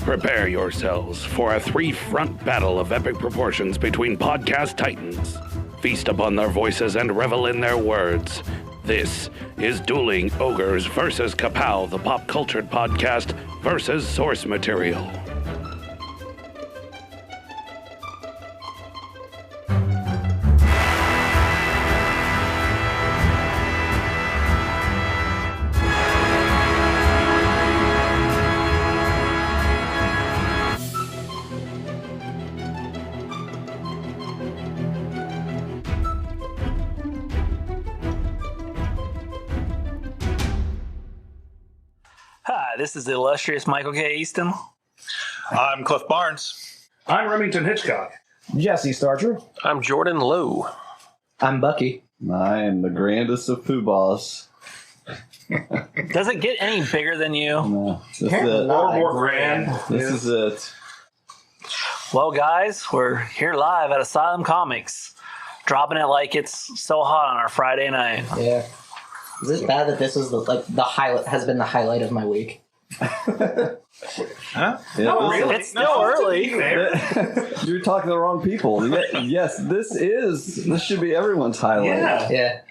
Prepare yourselves for a three-front battle of epic proportions between podcast titans. Feast upon their voices and revel in their words. This is Dueling Ogres versus Ka-Pow, the pop-cultured podcast versus source material. Hi, this is the illustrious Michael K. Easton. I'm Cliff Barnes. I'm Remington Hitchcock. Jesse Starcher. I'm Jordan Lowe. I'm Bucky. I am the grandest of poobahs. Does it get any bigger than you? No, this is it. Or more grand. This is it. Well, guys, we're here live at Asylum Comics, dropping it like it's so hot on our Friday night. Yeah. Is it bad that this is the highlight has been the highlight of my week? Huh? Yeah, No, this- really? It's still early. You're talking to the wrong people. Yes, this should be everyone's highlight. Yeah.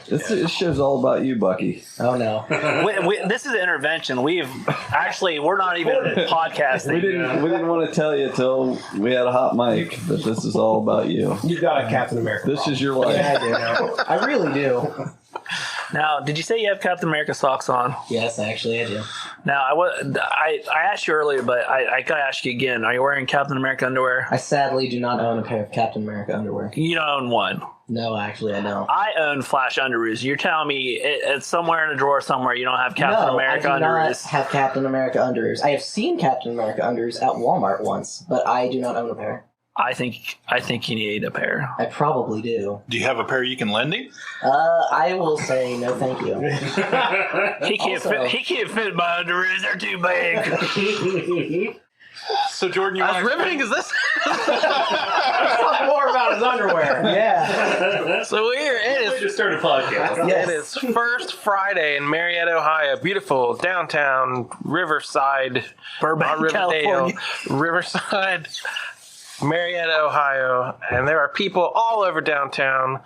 This show's all about you, Bucky. Oh no. This is an intervention. We're not even podcasting. We didn't want to tell you till we had a hot mic that this is all about you. You got a Captain America. This is your life. Yeah, I do. I really do. Now, did you say you have Captain America socks on? Yes, actually, I do. Now, I asked you earlier, but I gotta ask you again. Are you wearing Captain America underwear? I sadly do not own a pair of Captain America underwear. You don't own one. No, actually, I don't. I own Flash underoos. You're telling me it's somewhere in a drawer somewhere you don't have Captain America I do not underoos? have Captain America underoos. I have seen Captain America underoos at Walmart once, but I do not own a pair. I think you need a pair. I probably do. Do you have a pair you can lend him? I will say no, thank you. He can't fit my underoos. They're too big. So, Jordan, you As want riveting as this. Let's talk more about his underwear. Yeah. So it is. Just start a podcast. Yes. It is first Friday in Marietta, Ohio. Beautiful downtown Riverside, Burbank, Riverdale, California. Riverside, Marietta, Ohio, and there are people all over downtown,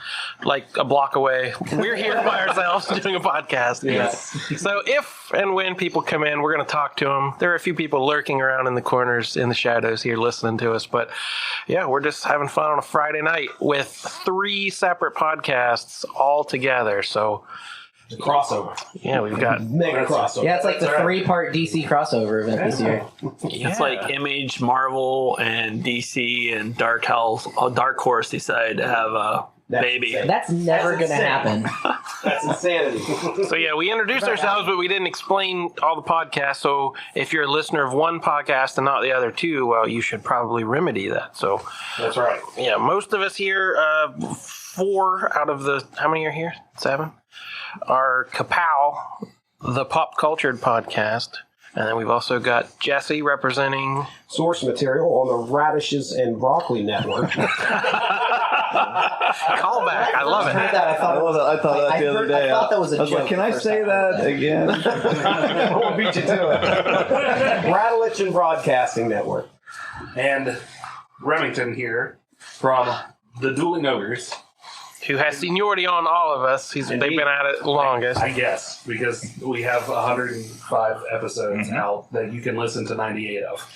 like a block away. We're here by ourselves doing a podcast. Yes. So if and when people come in, we're going to talk to them. There are a few people lurking around in the corners, in the shadows here, listening to us. But yeah, we're just having fun on a Friday night with 3 separate podcasts all together. So Crossover. yeah, we've got Mega crossover. Yeah, it's like the 3-part DC crossover event this year. It's like Image, Marvel, and DC and Dark Horse decided to have a baby. insane. That's never That's going to insane. happen. That's insanity. So yeah, we introduced ourselves, but we didn't explain all the podcasts. So if you're a listener of one podcast and not the other 2, well, you should probably remedy that. So That's right. yeah, most of us here, 4 out of the, how many are here? 7? Are Ka-Pow, the pop cultured podcast. And then we've also got Jesse representing Source material on the Radishes and Broccoli Network. Callback. I love I heard it. that. I thought I thought that the other day. I thought that was a I was joke. like, can I the first say time. that again? I won't beat you to it. Rattlich and Broadcasting Network. And Remington here from the Dueling Ogres. Who has seniority on all of us. They've been at it longest. I guess, because we have 105 episodes out that you can listen to 98 of.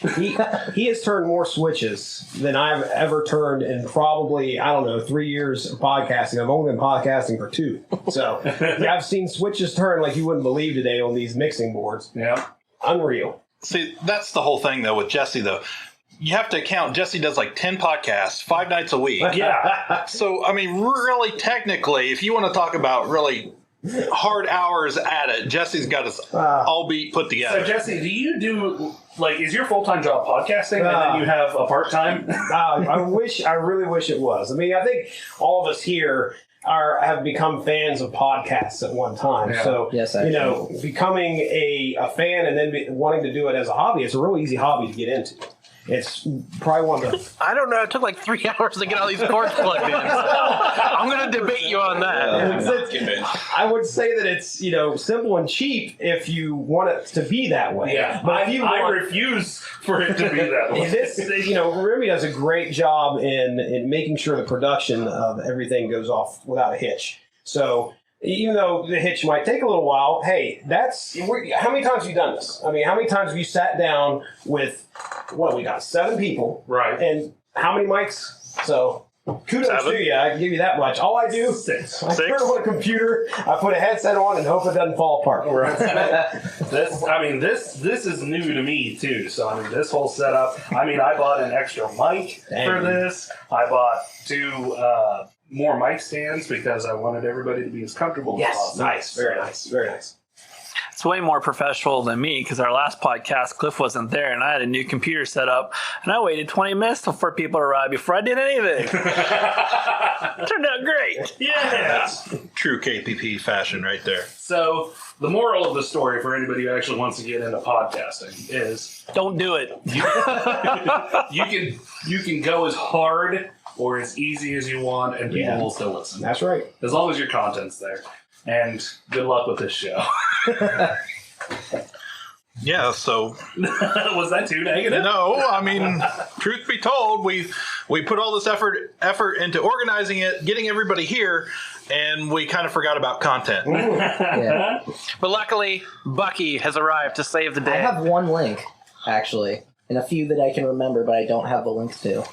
He has turned more switches than I've ever turned in probably, 3 years of podcasting. I've only been podcasting for 2. So yeah, I've seen switches turn like you wouldn't believe today on these mixing boards. Yeah. Unreal. See, that's the whole thing, though, with Jesse, though. You have to account, Jesse does like 10 podcasts, 5 nights a week. Yeah. So, I mean, really, technically, if you want to talk about really hard hours at it, Jesse's got us all beat put So, together. Jesse, do you do, is your full-time job podcasting and then you have a part-time? I really wish it was. I mean, I think all of us here have become fans of podcasts at one time. Yeah. So, Yes, actually. becoming a fan and then wanting to do it as a hobby, it's a real easy hobby to get into. It's probably one of the. I don't know. It took like 3 hours to get all these cords plugged in. So I'm going to debate you on that. I would say that it's simple and cheap if you want it to be that way. Yeah, but I refuse for it to be that way. This, Remy does a great job in making sure the production of everything goes off without a hitch. So even though the hitch might take a little while, hey, how many times have you done this? I mean, how many times have you sat down with, we got 7 people. Right. And how many mics? So kudos to you. I can give you that much. All I do, I turn on a computer, I put a headset on and hope it doesn't fall apart. Right. This is new to me too. So this whole setup. I bought an extra mic for this. I bought 2 more mic stands because I wanted everybody to be as comfortable as possible. Nice. Very nice. Very nice. It's way more professional than me because our last podcast, Cliff wasn't there, and I had a new computer set up, and I waited 20 minutes for people to arrive before I did anything. Turned out great. Yeah. That's true KPP fashion right there. So the moral of the story for anybody who actually wants to get into podcasting is don't do it. You can go as hard or as easy as you want, and people will still listen. That's right. As long as your content's there. And good luck with this show. Yeah, so... Was that too negative? No, truth be told, we put all this effort into organizing it, getting everybody here, and we kind of forgot about content. Yeah. But luckily, Bucky has arrived to save the day. I have one link, actually, and a few that I can remember, but I don't have the links to.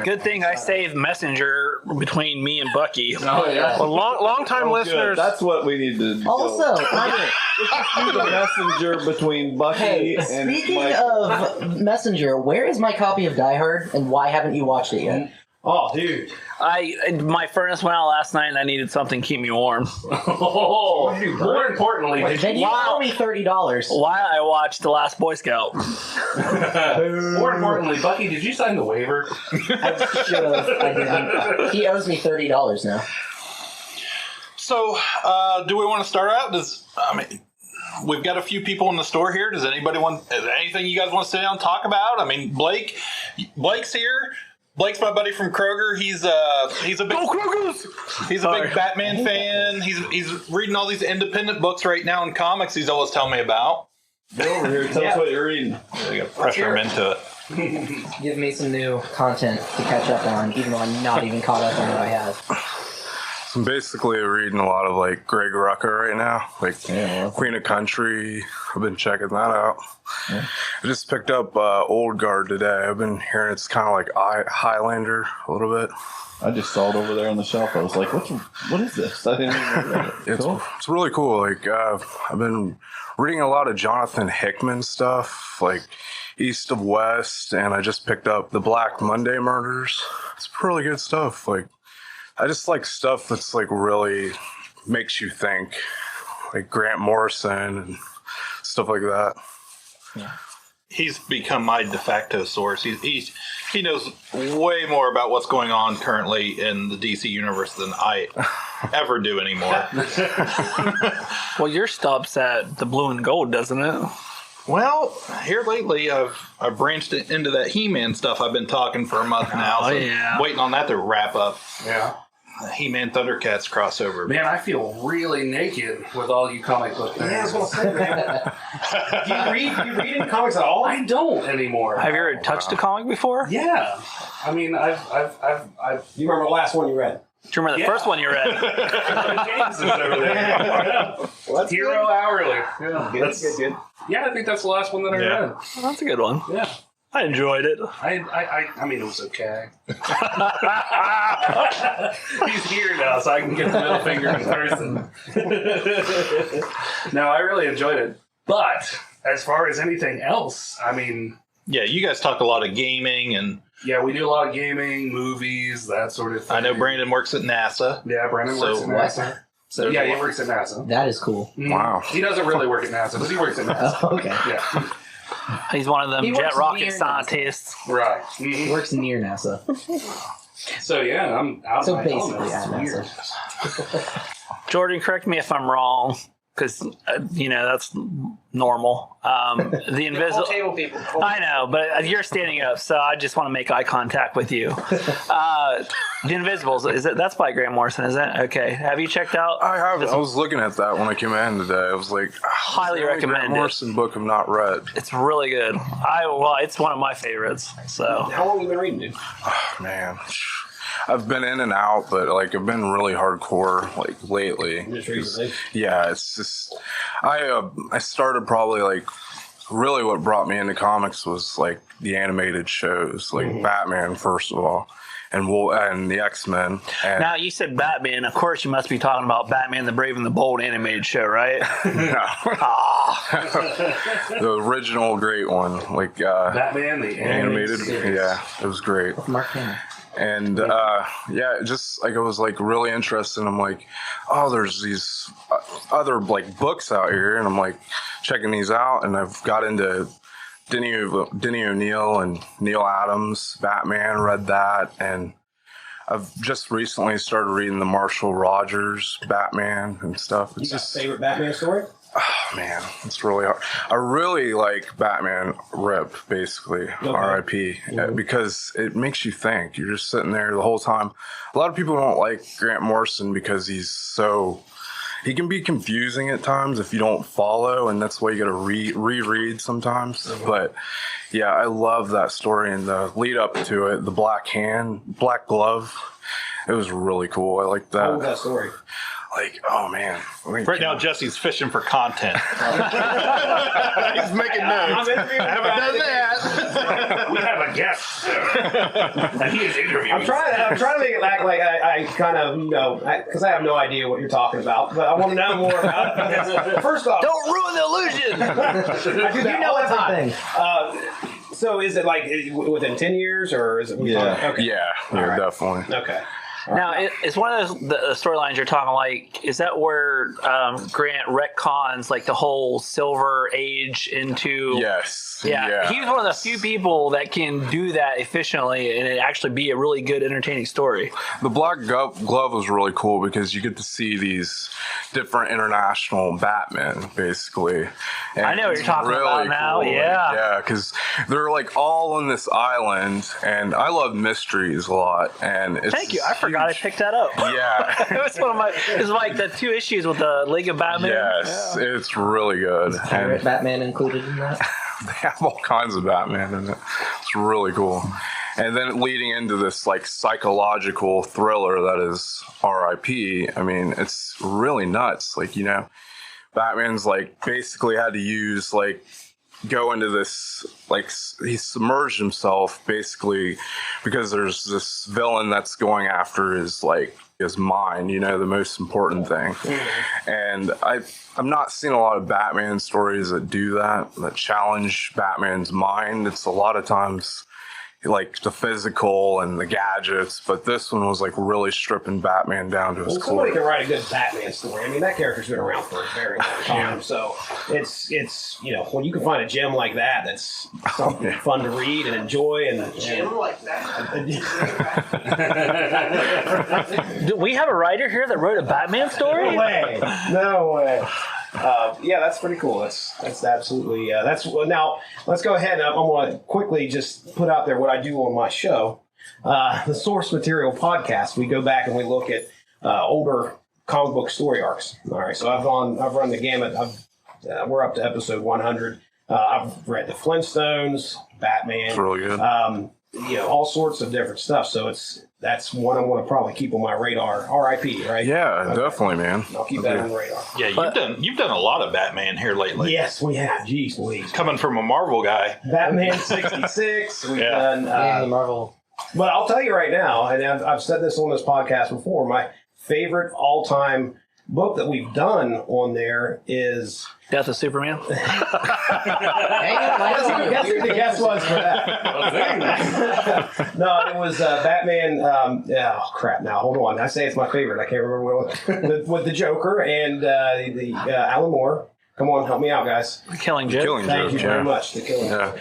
Good thing I saved Messenger between me and Bucky. Oh, yeah. Well, long-time listeners... That's what we need to do. Also, the messenger between Bucky and speaking Mike. of Messenger, where is my copy of Die Hard, and why haven't you watched it yet? Oh, dude. My furnace went out last night, and I needed something to keep me warm. Oh, more importantly, Then you owe me $30. While I watched The Last Boy Scout. more importantly, Bucky, did you sign the waiver? I should have. I didn't. He owes me $30 now. So, do we want to start out? We've got a few people in the store here. Does anybody is there anything you guys want to sit down and talk about? Blake's here. Blake's my buddy from Kroger. He's a big He's a big Batman fan. He's reading all these independent books right now in comics. He's always telling me about. Get over here. Tell us what you're reading. You got to pressure him into it. Give me some new content to catch up on, even though I'm not even caught up on what I have. I'm basically reading a lot of Greg Rucka right now, Queen of Country. I've been checking that out. Yeah. I just picked up Old Guard today. I've been hearing it's kind of like Highlander a little bit. I just saw it over there on the shelf. I was like, what is this? I didn't even know it. It's really cool. I've been reading a lot of Jonathan Hickman stuff, East of West, and I just picked up the Black Monday Murders. It's really good stuff. I just like stuff that's really makes you think, like Grant Morrison and stuff like that. Yeah. He's become my de facto source. He knows way more about what's going on currently in the DC universe than I ever do anymore. Well, your stops at the Blue and Gold, doesn't it? Well, here lately, I've branched into that He-Man stuff. I've been talking for a month now, waiting on that to wrap up. Yeah. He-Man Thundercats crossover. Man, I feel really naked with all you comic book fans. Yeah, I was going to say, man. Do you read any comics at all? I don't anymore. Have you ever touched a comic before? Yeah. I mean, I've. You remember the last one you read? Do you remember the first one you read? James is over there. Well, Hero good. Hourly. Yeah, Good. Yeah, I think that's the last one that I read. Well, that's a good one. Yeah. I enjoyed it. I mean, it was okay. He's here now, so I can get the middle finger in person. No, I really enjoyed it. But as far as anything else, I mean... Yeah, you guys talk a lot of gaming and... Yeah, we do a lot of gaming, movies, that sort of thing. I know Brandon works at NASA. Yeah, Brandon works at NASA. So yeah, he works at NASA. That is cool. Wow. He doesn't really work at NASA, but he works at NASA. Oh, okay. Yeah. He's one of them He jet works rocket near scientists. Right. He works near NASA. So yeah, I'm out So of my basically element. at It's NASA. weird. Jordan, correct me if I'm wrong. because that's normal. The invisible table people. I know, but you're standing up, so I just want to make eye contact with you. The Invisibles, that's by Grant Morrison, isn't it? Okay. Have you checked out? I haven't. I was looking at that when I came in today. I was like, highly recommend Grant Morrison book I've not read. It's really good. It's one of my favorites. So how long have you been reading, dude? Oh, man. I've been in and out, but like I've been really hardcore like lately. Just recently? Yeah, it's just I started probably like really what brought me into comics was like the animated shows, like Batman first of all, and the X-Men. Now you said Batman. Of course, you must be talking about Batman: The Brave and the Bold animated show, right? No. The original great one, like Batman the animated series. Yeah, it was great. Mark Hamill. And just like I was like really interested. I'm like, oh, there's these other like books out here, and I'm like checking these out, and I've got into Denny O'Neil and Neil Adams Batman. Read that, and I've just recently started reading the Marshall Rogers Batman and stuff. It's just favorite Batman story. Oh man, it's really hard. I really like Batman Rip, basically, R.I.P. Because it makes you think. You're just sitting there the whole time. A lot of people don't like Grant Morrison because he can be confusing at times if you don't follow, and that's why you got to reread sometimes. But yeah, I love that story and the lead up to it, the black glove. It was really cool. I like that. How was that story? Like, oh man. Right now, Jesse's fishing for content. He's making notes. Haven't done that. We have a guest, and he is interviewing. I'm trying to make it act like I kind of because I have no idea what you're talking about, but I want to know more about it. First off, don't ruin the illusion. I do know everything. So is it like within 10 years or is it? Okay. Yeah, right. Definitely. Okay. Now, it's one of those the storylines you're talking like, is that where Grant retcons like the whole Silver Age into... Yes. Yeah. He's one of the few people that can do that efficiently and it actually be a really good, entertaining story. The Black Glove was really cool because you get to see these different international Batmen, basically. And I know what you're talking about now. Cool. Yeah. Yeah, because they're like all on this island, and I love mysteries a lot. And it's Thank you. I forgot I picked that up. Yeah. It was one of my. It's like the 2 issues with the League of Batman. Yes, it's really good. Pirate Batman included in that? They have all kinds of Batman in it. It's really cool. And then leading into this like psychological thriller that is R.I.P. I mean, it's really nuts. Like, Batman's like basically had to go into this, like he submerged himself basically because there's this villain that's going after his mind, the most important thing. And I'm not seeing a lot of Batman stories that do that challenge Batman's mind. It's a lot of times like the physical and the gadgets, but this one was like really stripping Batman down to his core. Somebody can write a good Batman story. I mean, that character's been around for a very long time, so it's when you can find a gem like that, that's something fun to read and enjoy. And a gem like that. Do we have a writer here that wrote a Batman story? No way. Yeah, that's pretty cool. That's absolutely now. Let's go ahead. I'm going to quickly just put out there what I do on my show, the Source Material Podcast. We go back and we look at older comic book story arcs. All right, so I've run the gamut. We're up to episode 100. I've read the Flintstones, Batman. It's really good. All sorts of different stuff. So that's one I'm going to probably keep on my radar. R.I.P. Right? Yeah, definitely, man. I'll keep that on the radar. Yeah, you've done a lot of Batman here lately. Yes, we have. Jeez Louise. Coming from a Marvel guy. Batman 66. We've done Marvel. But I'll tell you right now, and I've said this on this podcast before, my favorite all-time book that we've done on there is Death of Superman. Guess who the guest was for that? No, it was Batman. Now hold on. I say it's my favorite. I can't remember what it was. With the Joker and the Alan Moore. Come on, help me out, guys. The Killing Joke. Thank you very much. The Killing Joke.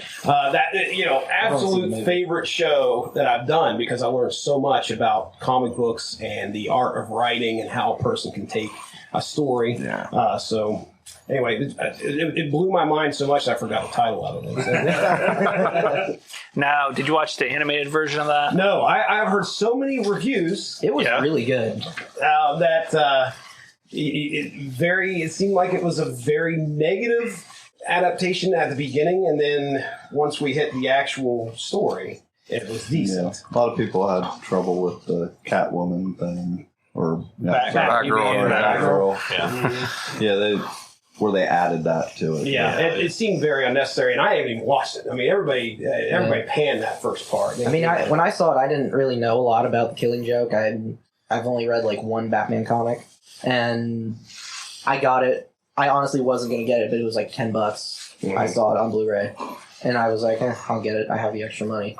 Absolute favorite show that I've done because I learned so much about comic books and the art of writing and how a person can take a story. Yeah. So anyway, it blew my mind so much I forgot the title of it. Now, did you watch the animated version of that? No, I've heard so many reviews It was really good. that it seemed like it was a very negative adaptation at the beginning, and then once we hit the actual story, it was decent. A lot of people had trouble with the Catwoman thing, or Batgirl. Yeah. Where they added that to it. Yeah, it seemed very unnecessary, and I haven't even watched it. I mean, everybody panned that first part. I mean, when I saw it, I didn't really know a lot about the Killing Joke. I've only read like one Batman comic, and I got it. I honestly wasn't going to get it, but it was like $10. Mm-hmm. I saw it on Blu-ray, and I was like, I'll get it. I have the extra money.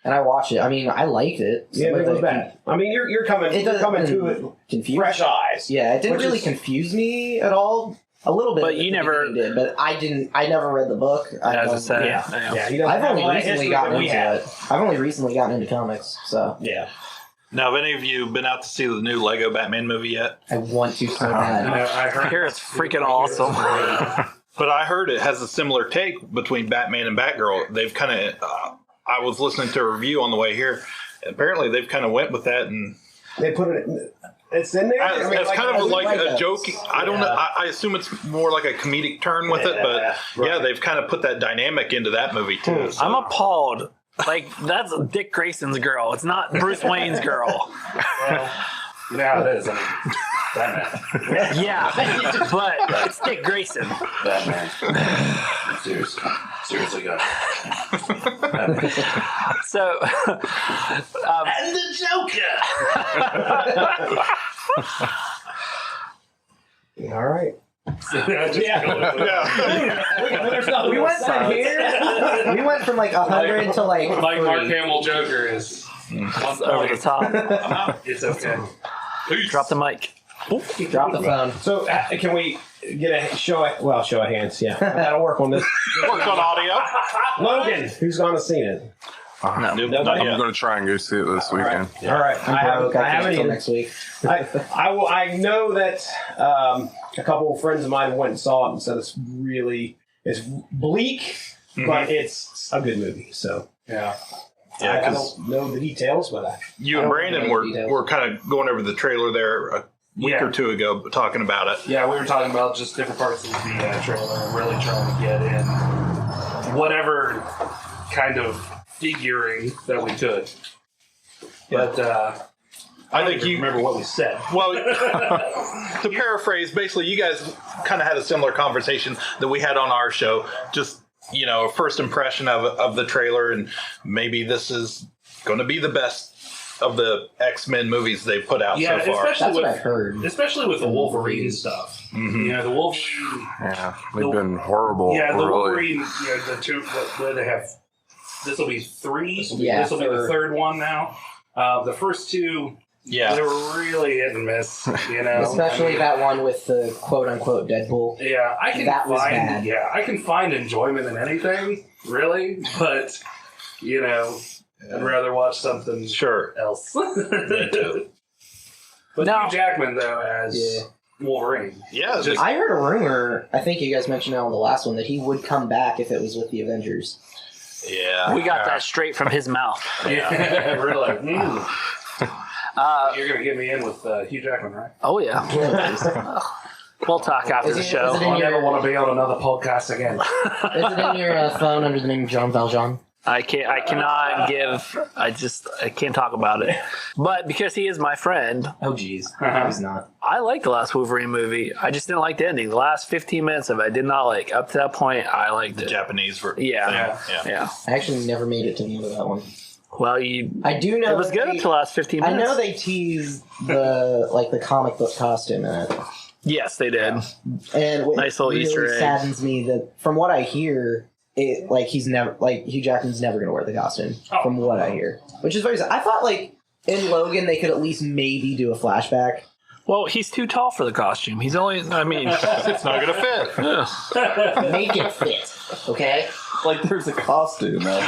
And I watched it. I mean, I liked it. Yeah, it was bad. I mean, you're coming to it confused. Fresh eyes. Yeah, it didn't really confuse me at all. A little bit, but you never did. But I didn't. I never read the book. As I said, I've only recently gotten into it. I've only recently gotten into comics, so yeah. Now, have any of you been out to see the new Lego Batman movie yet? I want to so bad. I hear it's freaking awesome. But I heard it has a similar take between Batman and Batgirl. They've kind of. I was listening to a review on the way here. Apparently, they've kind of went with that and they put it. It's in there. It's kind of like a joke. I don't know. I assume it's more like a comedic turn with it, but yeah, they've kind of put that dynamic into that movie too. So. I'm appalled. Like, that's Dick Grayson's girl. It's not Bruce Wayne's girl. Well, now it is. I mean, Batman. Yeah, but it's Dick Grayson. Batman. Seriously, guys. So, and the Joker. All right. We went from here. We went from like 100 to like. Like Mark Hamill Joker is over the top. It's okay. Drop the mic. Drop the phone. So can we get a show of hands? Yeah, that'll work on this. Work on audio. Logan, who's gone to see it? I'm going to try and go see it this weekend. All right. I haven't until even next week. I know that a couple of friends of mine went and saw it and said it's bleak, but it's a good movie. So yeah, I don't know the details, but you and Brandon were kind of going over the trailer there a week or two ago, talking about it. Yeah, we were talking about just different parts of the trailer and really trying to get in whatever kind of figuring that we could. But I think you remember what we said. Well, to paraphrase, basically, you guys kind of had a similar conversation that we had on our show. Just, a first impression of the trailer, and maybe this is going to be the best of the X-Men movies they've put out so far. That's what I've heard. Especially with the Wolverine stuff. Mm-hmm. The Wolverine. Yeah, they've been horrible. Yeah, the really. Wolverine. The two where they have. This will be 3. This will be the third one now. The first 2. Yeah, they were really hit and miss, Especially that one with the quote-unquote Deadpool. Yeah, I can find enjoyment in anything, really, but, I'd rather watch something else. But Hugh Jackman, though, as Wolverine. Yeah. I heard a rumor, I think you guys mentioned it on the last one, that he would come back if it was with the Avengers. Yeah. We got that straight from his mouth. Yeah, really. You're going to get me in with Hugh Jackman, right? Oh, yeah. We'll talk after the show. I never want to be on another podcast again. Is it in your phone under the name Jean Valjean? I cannot I can't talk about it. But because he is my friend. Oh, geez. He's not. I like the last Wolverine movie. I just didn't like the ending. The last 15 minutes of it, I did not like. Up to that point, I liked the it. Japanese version. Yeah. I actually never made it to the end of that one. Well, I do know it was good up to the last 15 minutes. I know they teased the comic book costume in it. Yes, they did. And nice little really Easter egg. Saddens me that from what I hear, Hugh Jackman's never going to wear the costume. From what I hear, which is very sad. I thought in Logan they could at least maybe do a flashback. Well, he's too tall for the costume. He's only. I mean, it's not going to fit. Make it fit, okay? like there's a costume out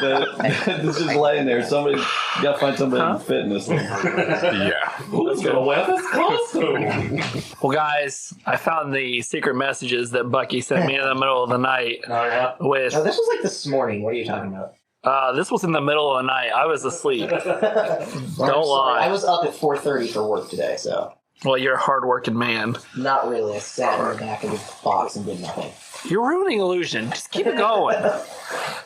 there that's just laying there. Somebody, you gotta find somebody in fitness. Yeah. Who's gonna wear this costume? Well, guys, I found the secret messages that Bucky sent me in the middle of the night. Oh yeah. With No, this was like this morning. What are you talking about? this was in the middle of the night. I was asleep. Don't lie. I was up at 4:30 for work today, so Well, you're a hard-working man. not really. I sat in the back of the box and did nothing. You're ruining illusion. Just keep it going.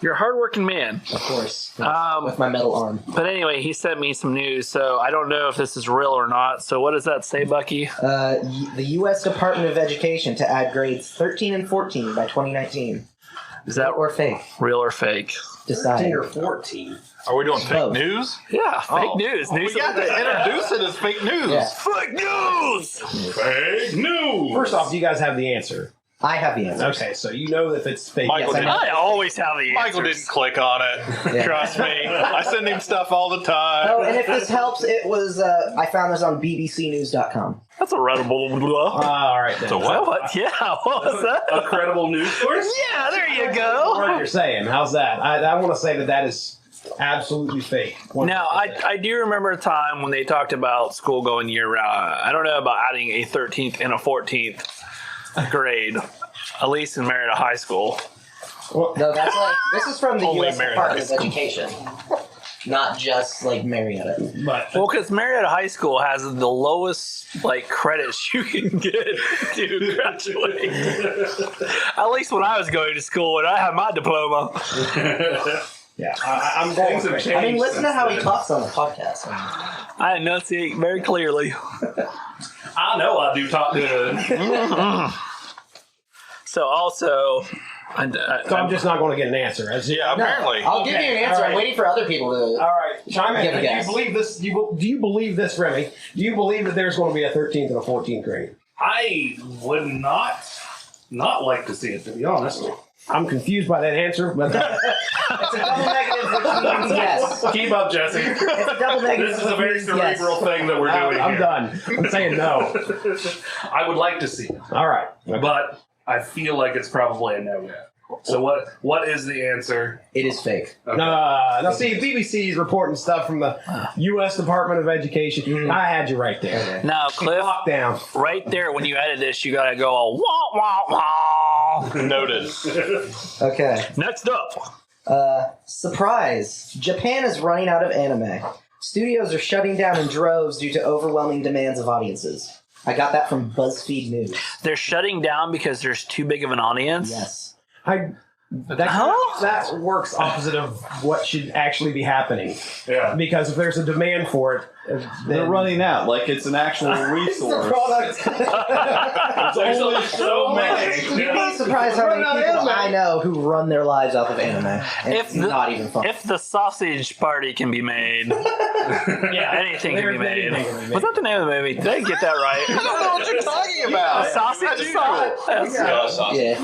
You're a hardworking man. Of course, with my metal arm. But anyway, he sent me some news, so I don't know if this is real or not. So what does that say, Bucky? The U.S. Department of Education to add grades 13 and 14 by 2019. Is that Or fake? real or fake? Decide. 13 or 14. Are we doing fake Both. news? Yeah, fake news. We got to introduce it as fake news. Yeah. Fake news! Fake news. First off, do you guys have the answer? I have the answer. Okay, so you know if it's fake. Michael Yes, I did. know. I always have the answers. Michael didn't click on it. Yeah. Trust me. I send him stuff all the time. Oh, and if this helps, it was I found this on bbcnews.com. That's a readable. All right. Then. So what? What? Yeah, what was that? A credible news source? Yeah, there you What go. you're saying? How's that? I want to say that is absolutely fake. 100%. Now, I do remember a time when they talked about school going year round. I don't know about adding a 13th and a 14th grade, at least in Marietta High School. Well, No, that's like this is from the Only U.S. Marietta Department of High School. Education, not just like Marietta. but Well, because Marietta High School has the lowest credits you can get to graduate. At least when I was going to school and I had my diploma. yeah, I'm going Things have fake. I mean, changed listen to since how he then. talks on the podcast. I enunciate very clearly. I know I do talk good. So also, So I'm just not going to get an answer. Yeah, apparently. I'll give you an answer. all I'm right. waiting for other people to. All right, chime in. Give a Do you guess. believe this? Do you believe this, Remy? Do you believe that there's going to be a 13th and a 14th grade? I would not like to see it, to be honest. I'm confused by that answer, but It's a double negative, which means yes. Keep up, Jesse. It's a double negative. This is a which very means yes. cerebral thing that we're doing I'm here. done. I'm saying no. I would like to see it, All right. but I feel like it's probably a no yet. So what is the answer? It is fake. Okay. Now, see, BBC's reporting stuff from the U.S. Department of Education. I had you right there. now, Cliff, Lockdown. right there when you edit this, you gotta go all wah wah wah. Noted. Okay. Next up, Surprise! Japan is running out of anime. Studios are shutting down in droves due to overwhelming demands of audiences. I got that from BuzzFeed News. they're shutting down because there's too big of an audience. Yes. That works opposite of what should actually be happening. Yeah. Because if there's a demand for it, They're running out. Like it's an actual resource. There's only so many. You'd be surprised how many people I know who run their lives off of anime. And it's not even fun. If the sausage party can be made, anything can be made. Was that the name of the movie? Did I get that right? I don't know what you're talking about. Sausage party. Yeah.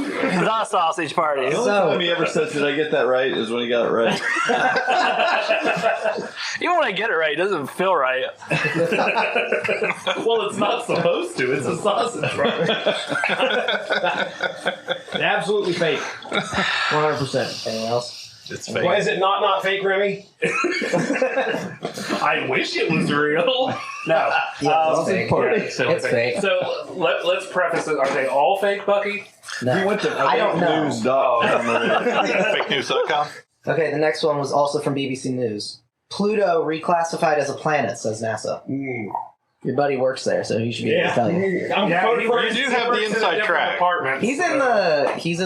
The sausage party. The only time he ever says, "Did I get that right?" is when he got it right. Even when I get it right, it doesn't feel right. Well, it's not supposed to. It's a sausage party. Absolutely fake. 100%. Anything else? It's fake. Why is it not fake, Remy? I wish it was real. No. It's fake. So It's fake. So let's preface it. Are they all fake, Bucky? No. He went to I don't know. FakeNews.com. Okay, the next one was also from BBC News. Pluto reclassified as a planet, says NASA. Your buddy works there, so he should be able to tell you. I'm Yeah, voting for you it. do have the inside track. Department. He's in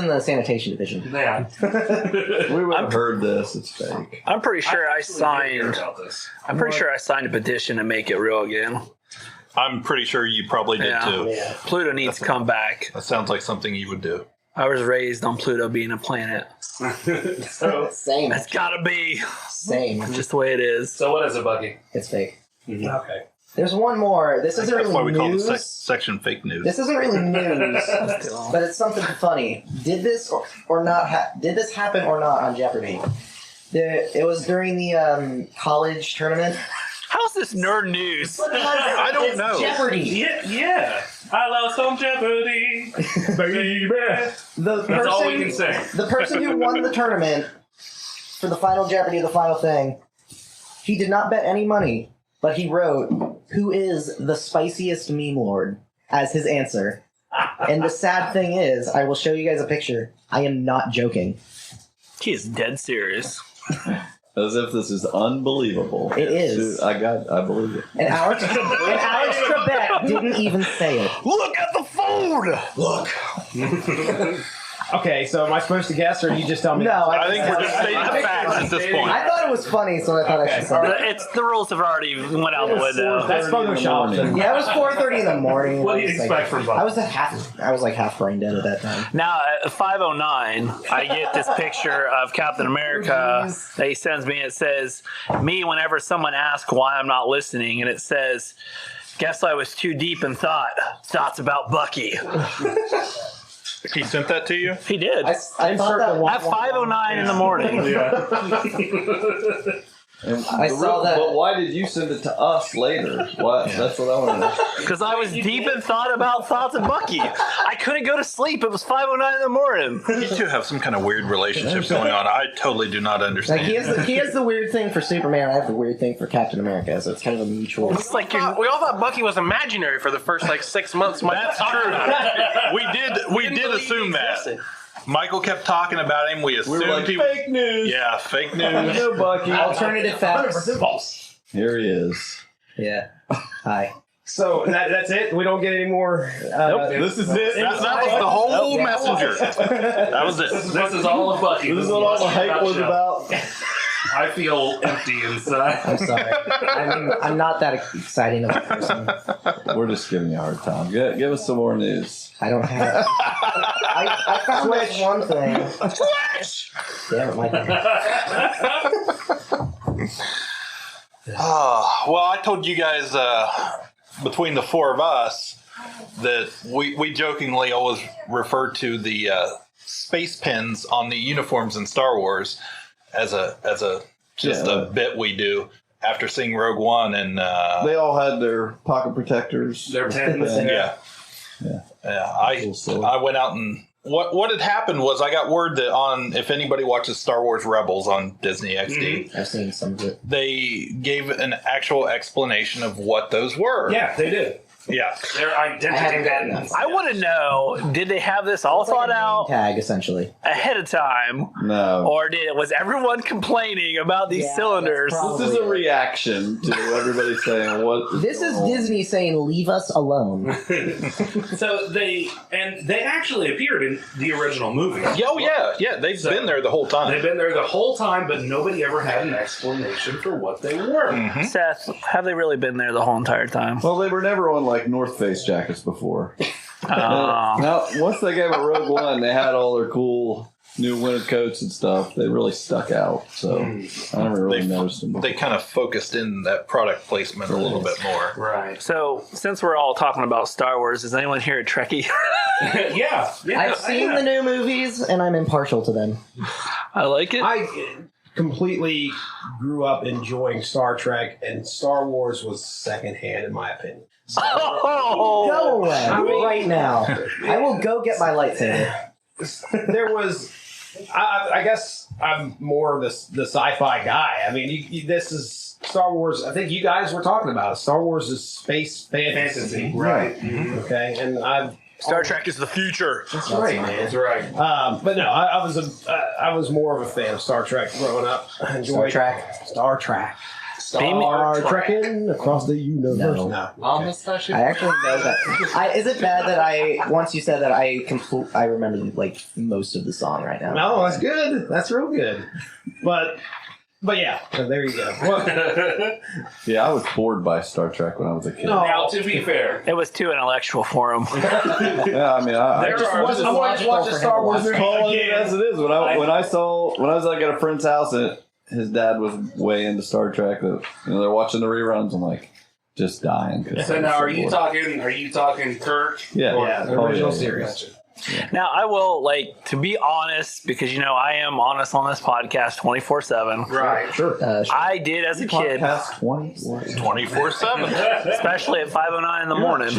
the sanitation division. Yeah. We would have heard this. It's fake. I'm pretty sure I signed. About this. I'm pretty sure I signed a petition to make it real again. I'm pretty sure you probably did too. Yeah. Pluto needs to come back. That sounds like something you would do. I was raised on Pluto being a planet. So Same. It's gotta be Same. just the way it is. what is it, Bucky? It's fake. Okay. There's one more. This isn't That's why really we call news. the section fake news. This isn't really news, but it's something funny. Did this or not? Did this happen or not on Jeopardy? It was during the college tournament. How's this nerd news? I don't It's know. Jeopardy. Yeah. I lost on Jeopardy, baby. That's all we can say. The person who won the tournament for the final Jeopardy, the final thing, he did not bet any money, but he wrote, "Who is the spiciest meme lord?" as his answer. And the sad thing is, I will show you guys a picture. I am not joking. He is dead serious. As if this is unbelievable. It is. Dude, I believe it. And Alex Trebek didn't even say it. Look at the food! Look. Okay, so am I supposed to guess, or do you just tell me? No, I think we're just stating facts at this point. I thought it was funny, so I thought I should say it. The rules have already went out the window. That's Photoshop. Yeah, it was 4:30 in the morning. What do you expect from Bob? I was like half brain dead at that time. Now, at 5:09, I get this picture of Captain America that he sends me. It says, "Me whenever someone asks why I'm not listening," and it says, "Guess I was too deep in thought. Thoughts about Bucky." He sent that to you? He did. I thought that At 5:09 in the morning. I saw that. But why did you send it to us later? What? That's what I want to know. Because I was deep in thought about Thoughts of Bucky. I couldn't go to sleep. It was 5:09 in the morning. You two have some kind of weird relationship going on. I totally do not understand. Like he has the weird thing for Superman. I have the weird thing for Captain America. So it's kind of a mutual. It's like we all thought Bucky was imaginary for the first 6 months. That's true. We did assume that. Michael kept talking about him. We assumed like, fake news. Yeah, fake news. No, Bucky. Alternative facts. False. Here he is. Yeah. Hi. So that's it. We don't get any more. This is it. That was the whole messenger. That was it. This is all of Bucky. This is what all the hype was about. I feel empty inside. I'm sorry. I'm not that exciting of a person. We're just giving you a hard time. Give us some more news. I don't have. I found this one thing. Damn it, Michael. Well, I told you guys between the four of us that we jokingly always referred to the space pins on the uniforms in Star Wars as a bit we do after seeing Rogue One, and they all had their pocket protectors. Their pins. Yeah. I went out and what had happened was I got word that if anybody watches Star Wars Rebels on Disney XD, I've seen some of it. they gave an actual explanation of what those were. Yeah, they did. Yeah. Their I haven't identity gotten pins. I want to know, did they have this all thought out Tag, essentially. ahead of time? No. Or was everyone complaining about these Yeah, cylinders? that's This is a reaction to everybody saying what. This is Disney saying, "Leave us alone." So they actually appeared in the original movie. Oh, yeah. They've been there the whole time. They've been there the whole time, but nobody ever had an explanation for what they were. Mm-hmm. Seth, have they really been there the whole entire time? Well, they were never on North Face jackets before. Now, once they gave it Rogue One, they had all their cool new winter coats and stuff. They really stuck out. So I never really noticed them before. They kind of focused in that product placement a little bit more. Right. So, since we're all talking about Star Wars, is anyone here a Trekkie? Yeah. I've seen the new movies, and I'm impartial to them. I like it. I completely grew up enjoying Star Trek, and Star Wars was secondhand in my opinion. Go away right now. I will go get my lightsaber. There was, I guess I'm more the sci-fi guy. I mean, this is Star Wars. I think you guys were talking about it. Star Wars is space fantasy. Right. Mm-hmm. Okay, and Star Trek is the future. That's right, man. That's right. But no, I was more of a fan of Star Trek growing up. I enjoyed Star Trek. Star Trekking across the universe. No. I actually know that. Is it bad that once you said that, I remember most of the song right now? No, that's good. That's real good. But yeah, so there you go. Yeah, I was bored by Star Trek when I was a kid. Now, to be fair, it was too intellectual for him. Yeah, I mean, I just wanted to watch a Star Wars movie again. As it is. When I was at a friend's house and his dad was way into Star Trek, that they're watching the reruns. I'm like, just dying. So now, are you talking Kirk? Yeah, the original series. Now, I will, to be honest, because, I am honest on this podcast 24/7. Right. Sure. I did as a kid, Past 20? 24/7. especially at 5:09 in the morning.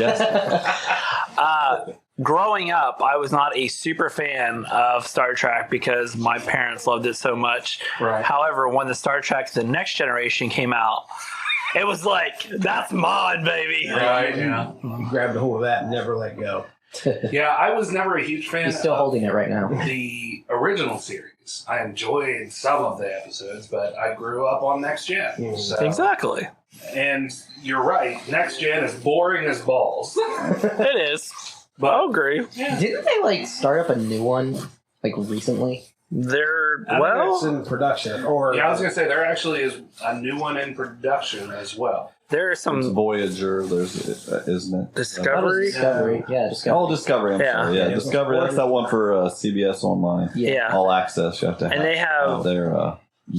Growing up, I was not a super fan of Star Trek because my parents loved it so much. Right. However, when the Star Trek The Next Generation came out, it was like, that's mine, baby. Right, yeah. You grabbed a hold of that and never let go. Yeah, I was never a huge fan He's still of holding it right now. the original series. I enjoyed some of the episodes, but I grew up on Next Gen. So. Exactly. And you're right, Next Gen is boring as balls. It is. But I'll agree. Didn't they start up a new one recently? They're, I think well, it's in production. Or yeah, I was going to say, there actually is a new one in production as well. there are It's some Voyager, isn't it? Discovery. Discovery. Yeah, Discovery. Oh, Discovery. I'm Yeah. sorry. Yeah, Discovery. That's that one for CBS Online. Yeah. All access. You have to have, And they have their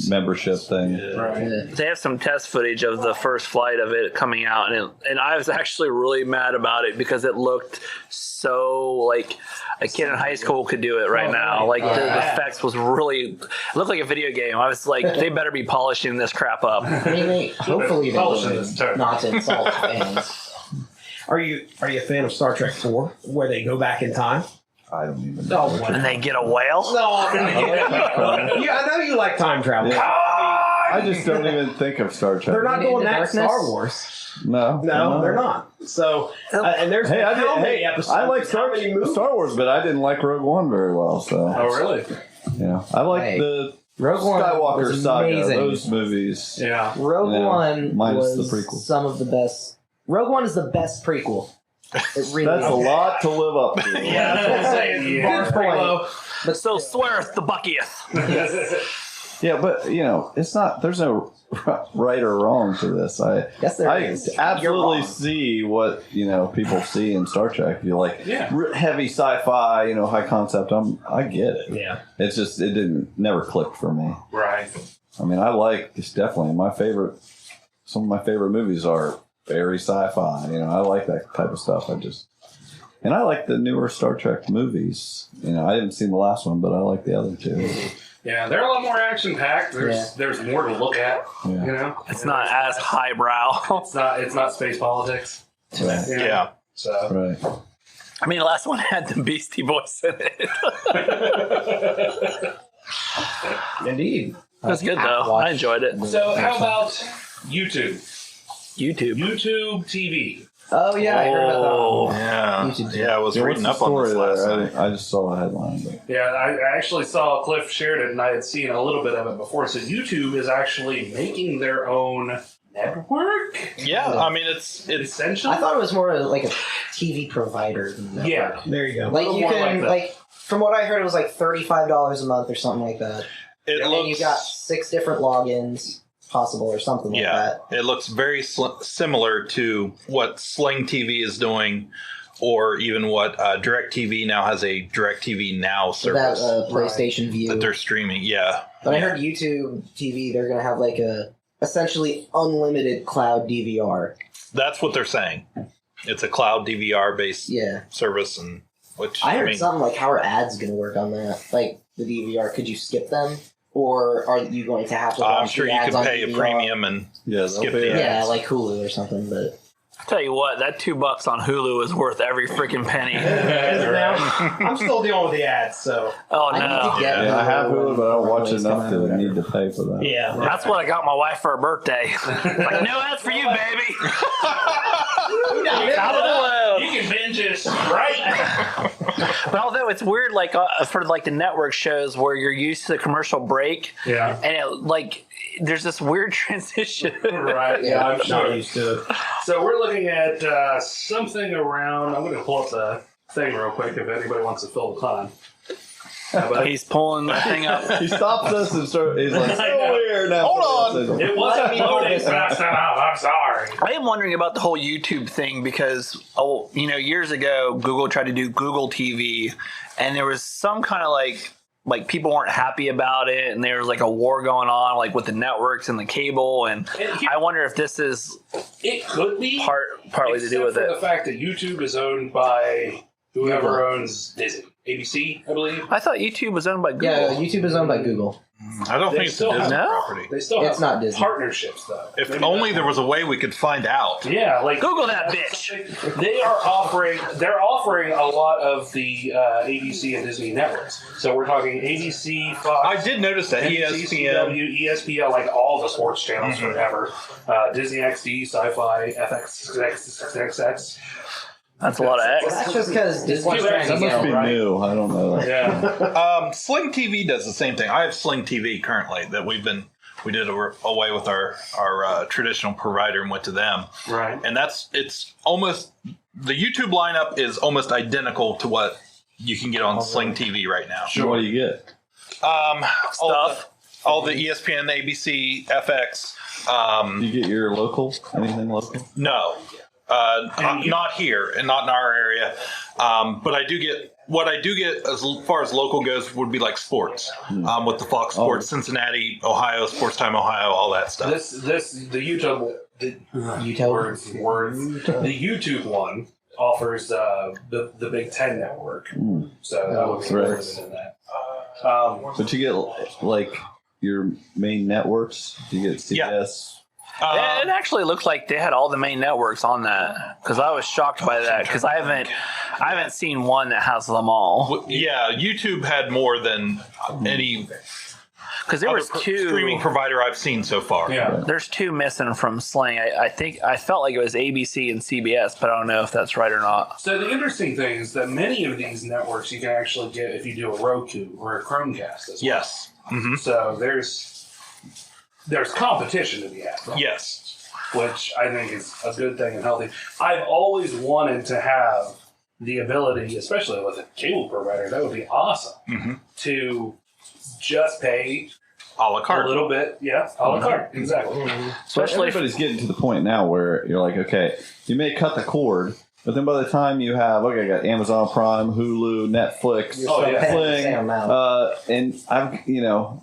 membership thing. Right. Yeah. they have some test footage of the first flight of it coming out, and I was actually really mad about it because it looked so like a kid in high school could do it right now. Like the effects was really it looked like a video game. I was like, they better be polishing this crap up. I mean, hopefully they Polishing would, this term. not to insult fans. Are you a fan of Star Trek 4, where they go back in time? I don't even know. And they get a whale. I know you like time travel. Yeah. I just don't even think of Star Trek. They're not Into doing that in Darkness? Star Wars. No, No, they're not. So, and there's Hey, how many episodes? I like how many movies? Star Wars, but I didn't like Rogue One very well. So, Oh, really? yeah, I like Hey, the Rogue One Skywalker was saga. amazing. Those movies. Yeah. Rogue Yeah, One minus was the prequel. some of the best. Rogue One is the best prequel. It really That's a is. lot to live up to. Yeah, that's what I'm saying. Good Bar's pretty point. low. But So sweareth the buckiest. Yeah, but it's not. There's no right or wrong to this. yes, there I is. You're absolutely wrong. see what people see in Star Trek. You like Yeah. heavy sci-fi, high concept. I get it. Yeah. It's just it never clicked for me. Right. I mean, it's definitely my favorite. Some of my favorite movies are very sci-fi. I like that type of stuff. And I like the newer Star Trek movies. I haven't seen the last one, but I like the other two. Yeah, they're a lot more action packed. There's more to look at. Yeah. It's not as highbrow. It's not space politics. Right. Yeah. So Right. I mean, the last one had the Beastie Boys in it. Indeed. It was good though. I enjoyed it. So how about YouTube? YouTube. YouTube TV. Oh yeah, I heard about that one. Yeah. YouTube. Yeah, I was Yeah, reading what's up the on story this last there? night. I just saw the headline. But. Yeah, I actually saw Cliff shared it, and I had seen a little bit of it before. So YouTube is actually making their own network. Yeah, I mean it's Essentially, I thought it was more like a TV provider than that. yeah. There you go. Like little you more can like that. from what I heard, it was like $35 a month or something like that. it And looks you got 6 different logins possible or something like that. it looks very similar to what Sling TV is doing, or even what DirecTV now has a DirecTV Now So that service PlayStation View. that they're streaming. Yeah, But I heard YouTube TV, they're going to have like a essentially unlimited cloud DVR. that's what they're saying. It's a cloud DVR based Yeah. service, and which I heard mean, something like how are ads going to work on that? Like the DVR, could you skip them? Or are you going to have to watch I'm sure the you ads can on pay a DVR? premium and Yeah, skip they'll the pay Yeah, ads. like Hulu or something, but Tell you what, that $2 on Hulu is worth every freaking penny. Now, I'm still dealing with the ads, so Oh I need no. to get Yeah, I have Hulu, but I don't watch Hulu's enough coming out, to need whatever. to pay for that. yeah. That's what I got my wife for her birthday. Like, no ads for you, baby. Out of the loop. You can binge it right. But although it's weird, like for like the network shows where you're used to the commercial break, Yeah. and it there's this weird transition. Right. Yeah, I'm Not sure. used to it. So we're looking at something around. I'm going to pull up the thing real quick if anybody wants to fill the time. He's pulling the thing up. He stops us and he's like, so weird now. Hold on. It wasn't loading fast enough. I'm sorry. I am wondering about the whole YouTube thing because, years ago, Google tried to do Google TV, and there was some kind of like people weren't happy about it, and there was like a war going on, like with the networks and the cable, and I wonder if this is It could be partly to do with except it. for the fact that YouTube is owned by Whoever owns Disney. ABC, I believe. I thought YouTube was owned by Google. Yeah, YouTube is owned by Google. I don't think it's a Disney No? property. They still It's have not Disney. partnerships, though. If Maybe only that's there was a way we could find out. Yeah, like Google that bitch. They're offering a lot of the ABC and Disney networks. So we're talking ABC, Fox. I did notice that NBC, ESPN. CW, ESPN, like all the sports channels forever. Disney XD, Sci-Fi, FX, XXX. That's a lot of X. That's just because Disney's Two trying X's. to That must get be right. new. I don't know. Yeah. Sling TV does the same thing. I have Sling TV currently that we did away with our traditional provider and went to them. Right. And it's almost, the YouTube lineup is almost identical to what you can get on Sling TV right now. What do you get? All the ESPN, ABC, FX. Do you get your local? Anything local? No, not here and not in our area. But I do get as far as local goes would be like sports with the Fox Sports, Cincinnati, Ohio, Sports Time Ohio, all that stuff. The YouTube the YouTube one offers the Big Ten network, so that would be Right. limited in that. But you get like your main networks. Do you get CBS? It actually looked like they had all the main networks on that because I was shocked by that because I haven't seen one that has them all. Yeah, YouTube had more than any Because there was two streaming provider I've seen so far. Yeah. There's two missing from Sling. I think I felt like it was ABC and CBS, but I don't know if that's right or not. So the interesting thing is that many of these networks you can actually get if you do a Roku or a Chromecast as well. Yes. Mm-hmm. So there's competition to be had. Right? Yes. Which I think is a good thing and healthy. I've always wanted to have the ability, especially with a cable provider, that would be awesome, to just pay A la carte. a little bit. Yeah, a la carte. Exactly. Especially if, Everybody's getting to the point now where you're like, okay, you may cut the cord, but then by the time you have, okay, I got Amazon Prime, Hulu, Netflix, You're still paying the same amount. and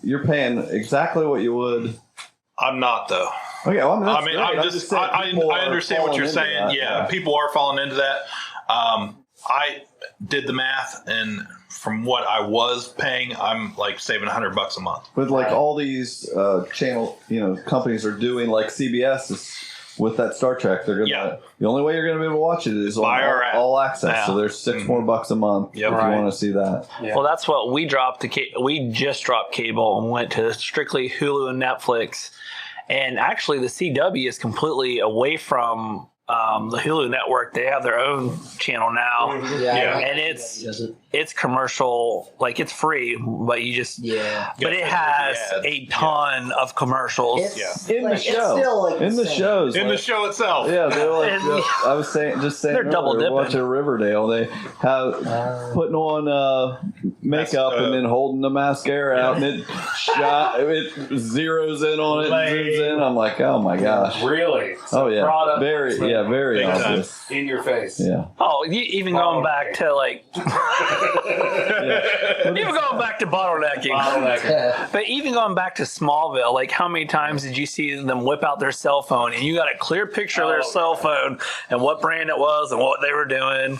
you're paying exactly what you would. I'm not though. Okay, well, I'm great. just saying I people are understand what falling you're into saying. that. Yeah, people are falling into that. I did the math, and from what I was paying, I'm like saving $100 a month. But like all these channel, companies are doing, like CBS is with that Star Trek. They're gonna. Yeah. The only way you're gonna be able to watch it is on Buy our app. all access. Yeah. So there's $6 more a month Yep. if Right. you want to see that. well, that's what we dropped. We just dropped cable and went to strictly Hulu and Netflix. And actually, the CW is completely away from the Hulu network. They have their own channel now, Yeah. and it's commercial, like it's free, but you just But it has a ton of commercials. In the show. In the shows. In the show itself. Yeah, they're like, And- I was saying, They're earlier, double dipping. watching Riverdale. They have putting on makeup and then holding the mascara out, and it zeroes in on it, and zooms in. I'm like, oh my gosh. Really? So Oh yeah, product very placement very Big time. obvious. in your face. Yeah, Oh, even going back to like, even going back to bottlenecking. Bottleneck. But even going back to Smallville, like how many times did you see them whip out their cell phone and you got a clear picture of their cell phone and what brand it was and what they were doing?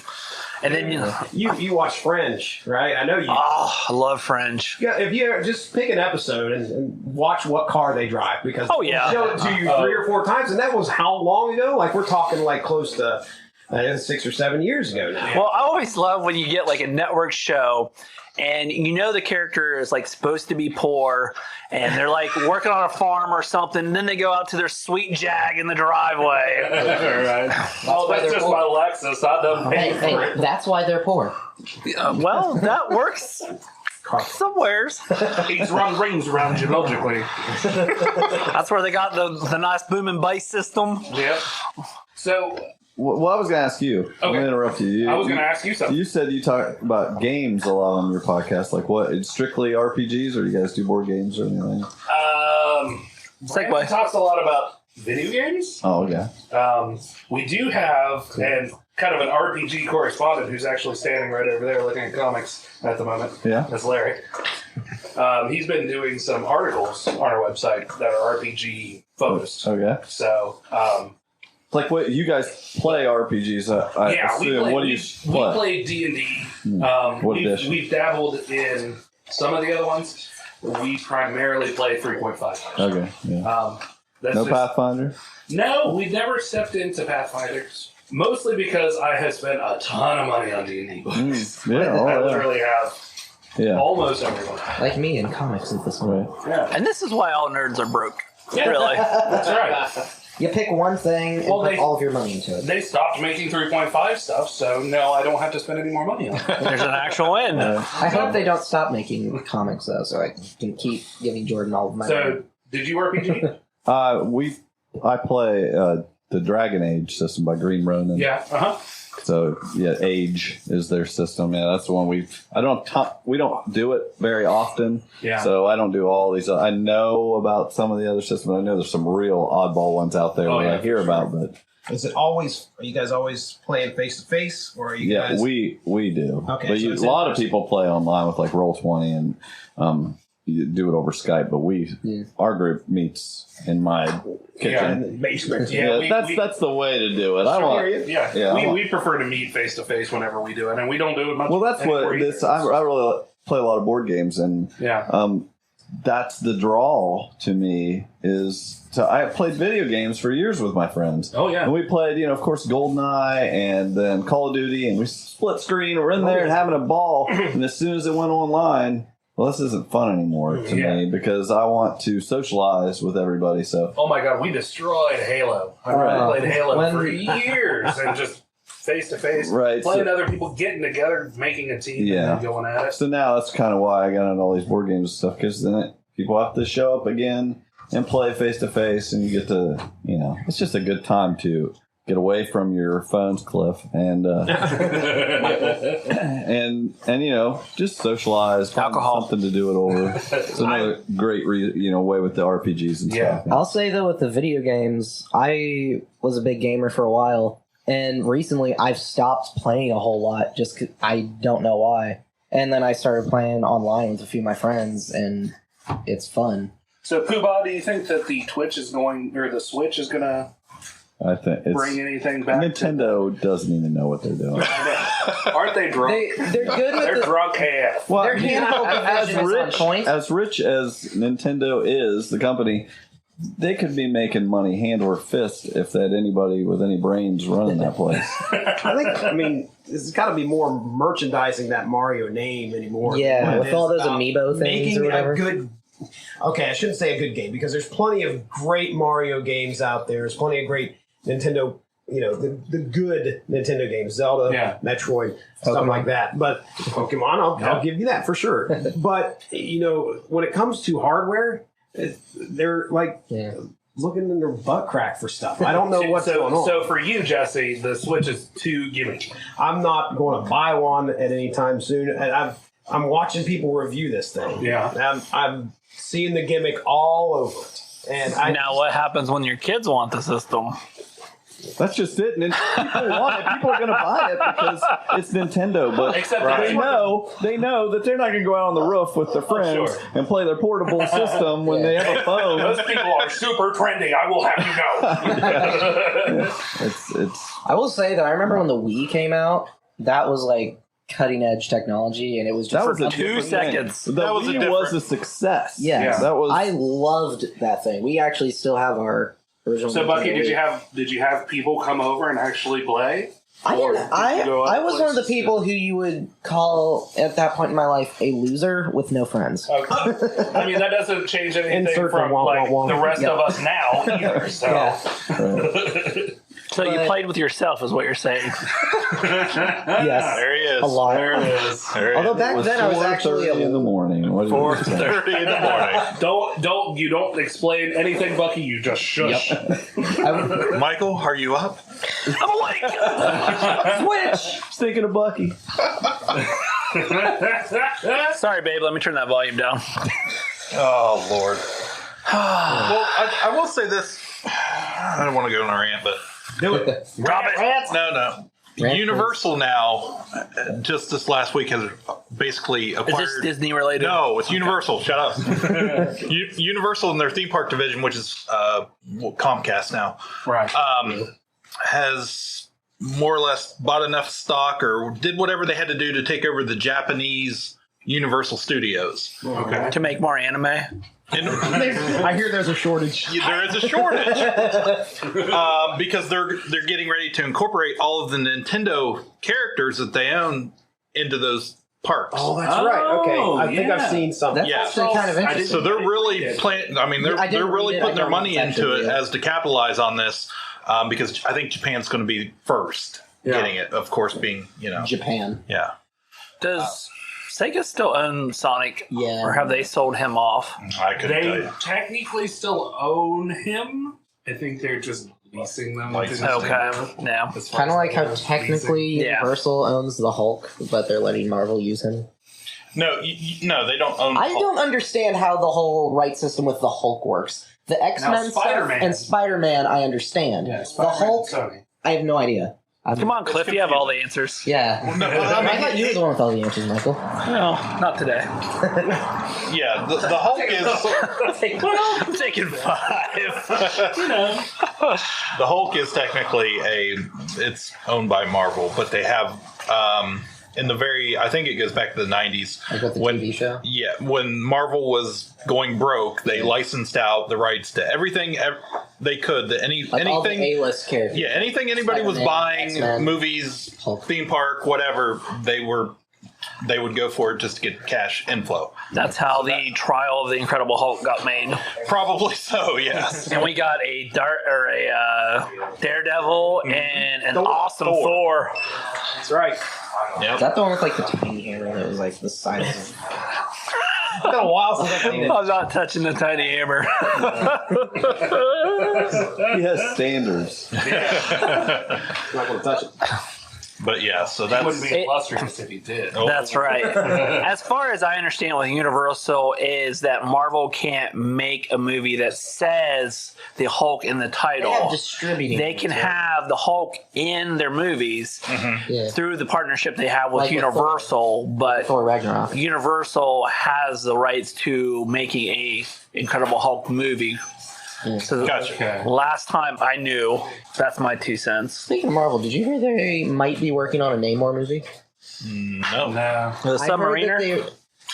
And then You watch Fringe, right? I know you. I love Fringe. Yeah, if you just pick an episode and watch what car they drive, because Oh, yeah. they show it to you 3 or 4 times, and that was how long ago? Like we're talking like close to 6 or 7 years ago now. Well, I always love when you get like a network show and the character is like supposed to be poor and they're like working on a farm or something, and then they go out to their sweet Jag in the driveway. Right. Oh, that's just my Lexus. I don't pay for Hey, it. that's why they're poor. Well, that works somewheres. He's run rings around you logically. That's where they got the nice booming bass system. Yep. So well, I was going to ask you. I'm going to interrupt you. I was going to ask you something. You said you talk about games a lot on your podcast. Like what? It's strictly RPGs, or do you guys do board games or anything? Segue. Talks a lot about video games. Oh, okay. We do have and kind of an RPG correspondent who's actually standing right over there looking at comics at the moment. Yeah. That's Larry. He's been doing some articles on our website that are RPG focused. Okay. So like what you guys play RPGs? I assume. What do you play? We play D&D. What edition? We've dabbled in some of the other ones. We primarily play 3.5. Okay. Yeah. That's No just, Pathfinder? No, we never stepped into Pathfinders. Mostly because I have spent a ton of money on D&D books. I literally have almost everyone. Like me in comics at this point. Yeah. And this is why all nerds are broke. Yeah. Really. That's right. You pick one thing and put all of your money into it. They stopped making 3.5 stuff, so no, I don't have to spend any more money on it. There's an actual end. I hope they don't stop making comics, though, so I can keep giving Jordan all of my money. So, did you RPG? I play the Dragon Age system by Green Ronin. Yeah. So Age is their system. Yeah, that's the one we don't do it very often. Yeah. So I don't do all these. I know about some of the other systems. I know there's some real oddball ones out there that I hear about. But is it always? Are you guys always playing face to face, or are you guys? we do. Okay, but so a lot of people play online with like Roll20 and you do it over Skype. But our group meets in my kitchen. In the basement. That's the way to do it. We prefer to meet face to face whenever we do it, and we don't do it much. Well, that's what this. I really play a lot of board games, and that's the draw to me. I played video games for years with my friends. Oh yeah, and we played, of course, GoldenEye, and then Call of Duty, and we split screen. We're in there and having a ball, and as soon as it went online. Well, this isn't fun anymore to me because I want to socialize with everybody. So, oh my God, we destroyed Halo. I played Halo for years and just face to face, playing other people, getting together, making a team, and then going at it. So now that's kind of why I got into all these board games and stuff because then people have to show up again and play face to face, and you get to, it's just a good time to get away from your phones, Cliff, and just socialize, find something to do it over. It's another great way with the RPGs and stuff. I'll say though, with the video games, I was a big gamer for a while, and recently I've stopped playing a whole lot just 'cause I don't know why. And then I started playing online with a few of my friends, and it's fun. So, Pooh-Bah, do you think that the Switch is going to I think bring anything back? Nintendo doesn't even know what they're doing. Aren't they drunk? They're good with They're drunk AF. Well, their handheld division is on point. As rich as Nintendo is, the company, they could be making money hand over fist if they had anybody with any brains running that place. I mean, there's got to be more merchandising that Mario name anymore. Yeah, with all those amiibo things or whatever. Okay, I shouldn't say a good game because there's plenty of great Mario games out there. There's plenty of great Nintendo, the good Nintendo games, Zelda, Metroid, stuff like that. But Pokemon, I'll give you that for sure. But, when it comes to hardware, they're like looking in their butt crack for stuff. I don't know what's going on. So for you, Jesse, the Switch is too gimmicky. I'm not going to buy one at any time soon. And I'm watching people review this thing. Yeah. I'm seeing the gimmick all over it. And now what happens when your kids want the system? That's just it. And people want it. People are going to buy it because it's Nintendo. But they know that they're not going to go out on the roof with their friends and play their portable system when they have a phone. Those people are super trendy. I will have you know. It's. I will say that I remember when the Wii came out. That was like cutting edge technology, and it was just that was 2 seconds. The Wii was a success. Yeah, that was. I loved that thing. We actually still have our original. So, Bucky, did you have people come over and actually play? I was one of the people who you would call at that point in my life a loser with no friends. Okay. I mean, that doesn't change anything from the rest of us now either. So. So you played with yourself, is what you're saying. Yes, there he is. A lot. There it is. Although back then I was actually in the morning. 4:30 in the morning. You don't explain anything, Bucky. You just shush. Yep. Michael, are you up? I'm awake. Switch. Thinking of Bucky. Sorry, babe. Let me turn that volume down. Oh Lord. Well, I will say this. I don't want to go on a rant, but do it. Rants. No. Universal now, just this last week, has basically acquired... Is this Disney related? No, it's Universal. Shut up. Universal in their theme park division, which is Comcast now. Right. has more or less bought enough stock or did whatever they had to do to take over the Japanese Universal Studios. Okay. To make more anime. I hear there's a shortage. There is a shortage because they're getting ready to incorporate all of the Nintendo characters that they own into those parks. Oh, that's right. Okay, I think I've seen something. That's actually kind of interesting. So they're really playing. I mean, they're really putting their money into it as to capitalize on this because I think Japan's going to be first getting it. Of course, being Japan. Yeah. Does Sega still own Sonic? Yeah. Or have they sold him off? I couldn't tell They you. technically still own him. I think they're just leasing them. Like- to Okay. Nintendo. Yeah. As far Kind of as like how leasing. technically Yeah. Universal owns the Hulk, but they're letting Marvel use him. No, no, they don't own. I Hulk. don't understand how the whole right system with the Hulk works. The X-Men stuff Spider-Man. and Spider-Man, I understand. Yeah, the Spider-Man Hulk, and Sony. I have no idea. Come on, Cliff, you have all the answers. Yeah. I thought you were the one with all the answers, Michael. No, not today. Yeah, the Hulk is. I'm taking 5. The Hulk is technically it's owned by Marvel, but they have in the I think it goes back to the 90s. Like with the when, TV show? Yeah, when Marvel was going broke, they licensed out the rights to everything they could. Like anything, all the A-list characters. yeah, anything anybody was Spider-Man, buying, X-Men, movies, Hulk. theme park, whatever, they would go for it just to get cash inflow. That's how the Trial of the Incredible Hulk got made. Probably so, yes. And we got a Daredevil and an awesome Thor. That's right. Yep. Is that the one with like the tiny hammer that was like the size of... It's been a while since I've seen it. I'm not touching the tiny hammer. He has standards. I'm not going to touch it. But yeah, so That wouldn't that's be illustrious if he did. That's right. As far as I understand with Universal is that Marvel can't make a movie that says the Hulk in the They title. have distributing. They can have the Hulk in their movies Yeah. through the partnership they have with Like with Universal, but Thor Ragnarok. Universal has the rights to making a Incredible Hulk movie. So gotcha. last time I knew, that's my 2 cents. Speaking of Marvel, did you hear they might be working on a Namor movie? No. No. The I heard Submariner? that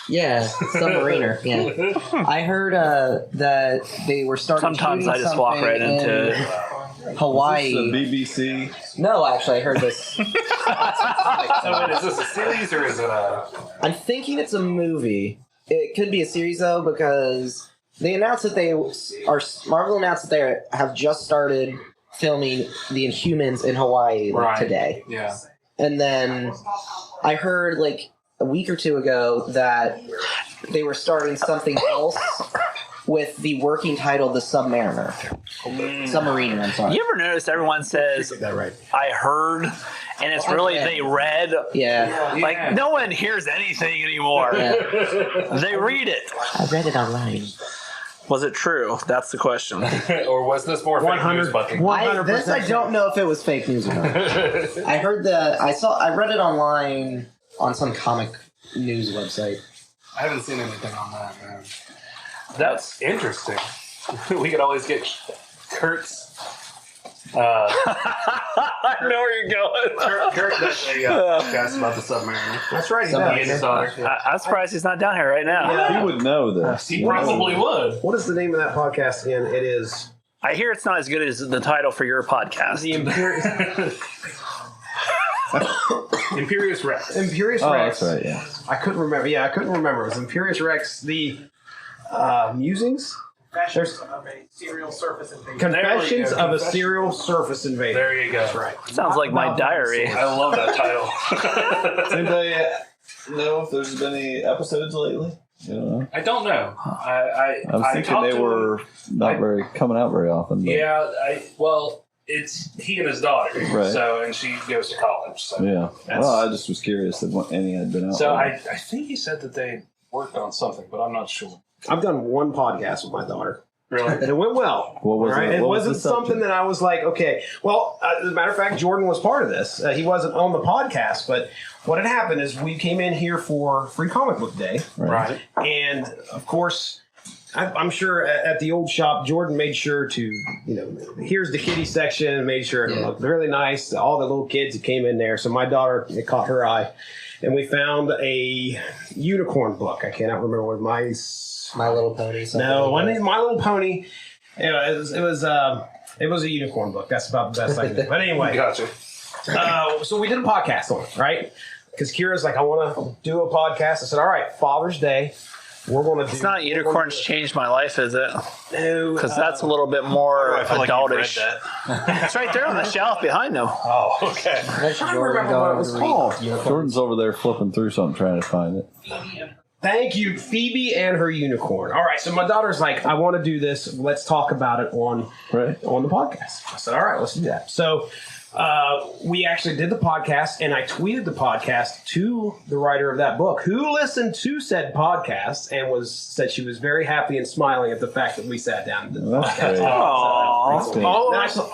yeah, Submariner. Yeah, I heard that they were starting. Sometimes I shooting just walk something right into in it. Hawaii. The BBC. No, actually, I heard this. So wait, is this a series or is it a... I'm thinking it's a movie. It could be a series though because they announced that Marvel announced that they have just started filming the Inhumans in Hawaii today. Yeah. And then I heard like a week or two ago that they were starting something else with the working title The Submariner. Submariner, I'm sorry. You ever notice everyone says, That right. I heard, and it's really they read? Yeah. Like, no one hears anything anymore. Yeah. They read it. I read it online. Was it true? That's the question. Or was this more fake news, Bucky? 100%. This I don't know if it was fake news or not. I heard I read it online on some comic news website. I haven't seen anything on that, man. That's Interesting. We could always get Kurt's... I know where you're going. Kurt does a podcast about the Submariner. That's right. He and his daughter. I'm surprised he's not down here right now. He would know this. He probably would. What is the name of that podcast again? It is I hear it's not as good as the title for your podcast. the Imperious Rex. Imperious Oh, Rex. that's right, yeah. I couldn't remember. Yeah, I couldn't remember. It was Imperious Rex. The musings. There's Of a serial surface invasion. Confessions There we go. of a Serial Surface Invader. There you go. That's right. Sounds like my diary. I love that title. Anybody know if there's been any episodes lately? You don't know? I don't know. I was thinking talked they to were him. not very coming out very often. But Yeah, it's he and his daughter. Right. So, and she goes to college. So, yeah. That's- Well, I just was curious if any had been out. so there. I think he said that they worked on something, but I'm not sure. I've done one podcast with my daughter. Really? And it went well. What was all right? it? It What was wasn't the subject? something that I was like, okay. Well, as a matter of fact, Jordan was part of this. He wasn't on the podcast, but what had happened is we came in here for Free Comic Book Day. Right. And, of course, I'm sure at the old shop, Jordan made sure to, here's the kiddie section, and made sure it looked really nice. All the little kids that came in there. So my daughter, it caught her eye, and we found a unicorn book. I cannot remember what My Little Pony. No, one is My Little Pony. It was a unicorn book. That's about the best I can do. But anyway, Gotcha. So we did a podcast on it, right? Because Kira's like, I want to do a podcast. I said, all right, Father's Day. We're going to do... It's not Unicorns Changed My Life, is it? No. Because that's a little bit more I feel like you've read adultish. that. It's right there on the shelf behind them. Oh, okay. I don't remember what it was called. Jordan's over there flipping through something trying to find it. Thank you, Phoebe and her unicorn. All right, so my daughter's like, I want to do this. Let's talk about it on the podcast. I said, all right, let's do that. So we actually did the podcast, and I tweeted the podcast to the writer of that book, who listened to said podcast and said she was very happy and smiling at the fact that we sat down and did the podcast.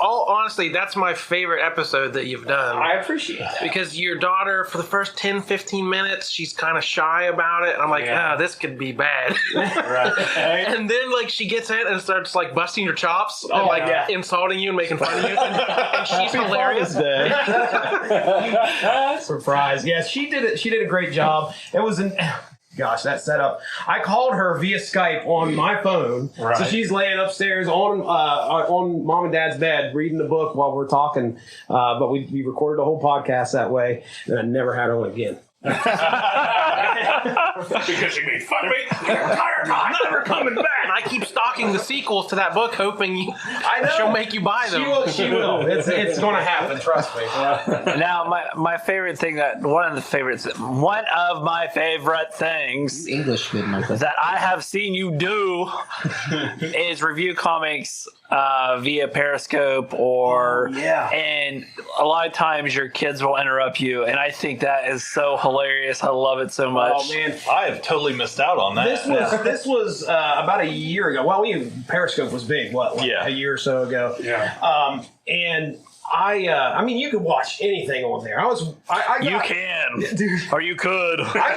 All honestly, that's my favorite episode that you've done. I appreciate that. Because your daughter, for the first 10, 15 minutes, she's kind of shy about it. And I'm like, this could be bad. And then, she gets in and starts, busting your chops and, insulting you and making fun of you. And she's hilarious. Surprise. Yes, she did it. She did a great job. It was gosh, that setup. I called her via Skype on my phone. Right. So she's laying upstairs on Mom and Dad's bed reading the book while we're talking. But we recorded the whole podcast that way, and I never had her on again. Because she made fun of me the entire time. Never coming back. And I keep stalking the sequels to that book, hoping she'll make you buy them. She will. It's going to happen. Trust me. Now, my favorite thing one of my favorite things English good, Michael. that I have seen you do is review comics via Periscope and a lot of times your kids will interrupt you, and I think that is so hilarious. I love it so much. Oh man, I have totally missed out on that. This was about a year ago. Well, Periscope was big. A year or so ago. Yeah. And I mean, you could watch anything on there. You can, or you could. I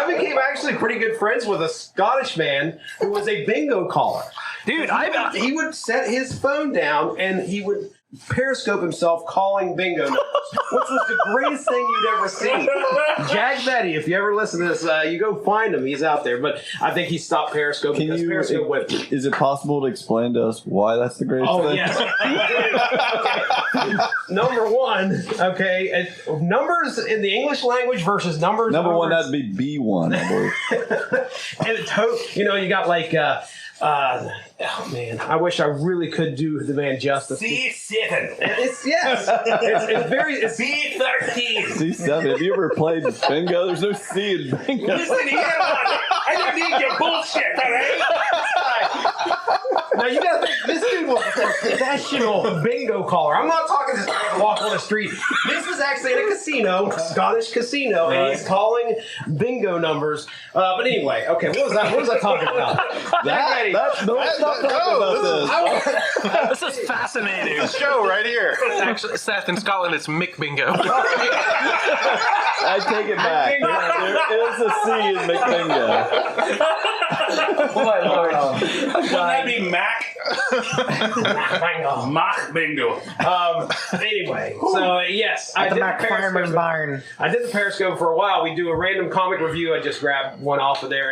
became actually pretty good friends with a Scottish man who was a bingo caller. Dude, he would set his phone down and he would Periscope himself calling bingo numbers, which was the greatest thing you'd ever seen. Jack Betty, if you ever listen to this, you go find him. He's out there. But I think he stopped Periscope because Periscope went. Is it possible to explain to us why that's the greatest thing? Yes. Okay. Number one, numbers in the English language versus numbers. Number one, that'd be B1, I believe. And you got oh man, I wish I really could do the man justice. C7. It's very C13. C7. Have you ever played bingo? There's no C in bingo. Listen here, I don't need your bullshit, all right? Now you gotta think, this dude was a professional bingo caller. I'm not talking just walk on the street. This was actually in a casino, Scottish casino, and he's calling bingo numbers. But anyway, okay, what was I talking about? This is fascinating. This show right here. Actually, Seth, in Scotland, it's Mick Bingo. I take it back. There is a C in McBingo. Wouldn't that be Mac? Mach Bingo. Anyway, so yes, I did the Periscope. I did the Periscope for a while. We do a random comic review. I just grabbed one off of there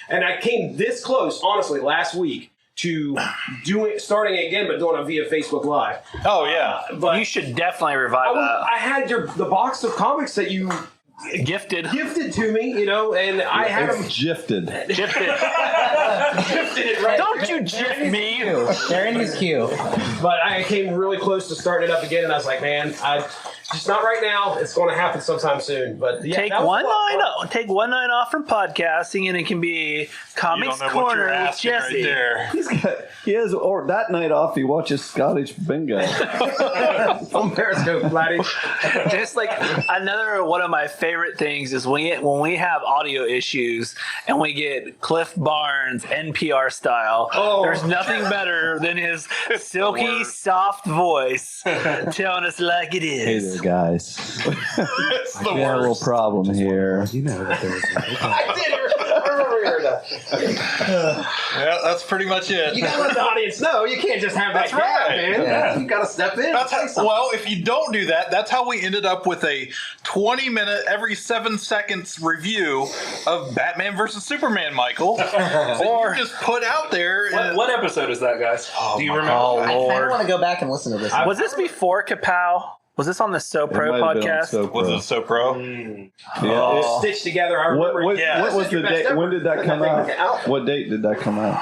and I came this close, honestly, last week to starting it again, but doing it via Facebook Live. Oh yeah, but you should definitely revive that. I had the box of comics that you gifted to me, and I had them gifted. Gifted it right. Don't you gift me? They're in his queue. But I came really close to starting it up again, and I was like, man, just not right now. It's going to happen sometime soon. But yeah, take one night off from podcasting, and it can be Comics Corner with Jesse. Right that night off, he watches Scottish bingo on Periscope, Flatty. Just like another one of my favorite things is when we have audio issues and we get Cliff Barnes NPR style. There's nothing better than his silky, soft voice telling us like it is. Hey there, guys. It's the We got a little problem here. I did remember here to. Yeah, that's pretty much it. You gotta let the audience know. You can't just have that That's right. gap, man. Yeah. You gotta step in. That's how, well, if you don't do that, that's how we ended up with a 20-minute, every 7 seconds review of Batman versus Superman, Michael. Or just put out there. What episode is that, guys? Do you remember? Oh, I kind Lord. of want to go back and listen to this. Was this before Ka-Pow? Was this on the So It Pro might have been on podcast? So Was Pro. it so pro? Yeah, Stitched together. I What, remember. what was the date? When did that come out? out? What date did that come out?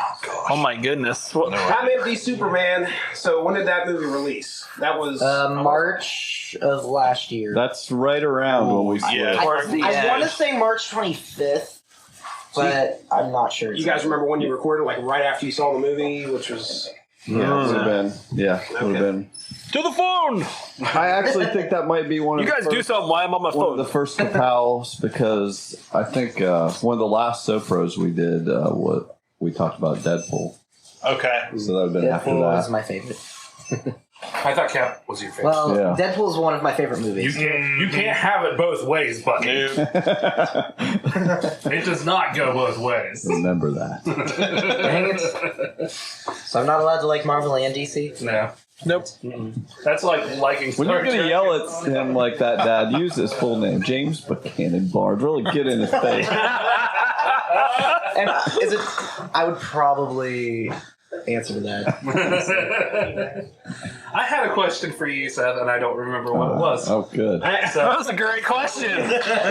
Oh my goodness. What- Batman v Superman. So when did that movie release? That was March of last year. That's right around when we split. Yeah. Towards the I end. want to say March 25th, but I'm not sure. You guys remember when you recorded, like right after you saw the movie, which was Yeah, would have been. Yeah, would have been. To the phone! I actually think that might be one of You the guys first, do something while I'm on my one of phone. the first Ka-Pows because I think one of the last Sopros we did, what we talked about Deadpool. Okay. So that would have been after Deadpool was that. my favorite. I thought Cap was your favorite. Well, Yeah. Deadpool is one of my favorite you movies. can't have it both ways, Bucky. It does not go both ways. Remember that. Dang it. So I'm not allowed to like Marvel and DC? No. Nope. That's like liking When Star you're going to Trek. yell at him like that, Dad, use his full name. James Buchanan Barnes. Really get in his face. And is it? I would probably answer to that. I had a question for you, Seth, and I don't remember what it was. Oh, good. That was a great question.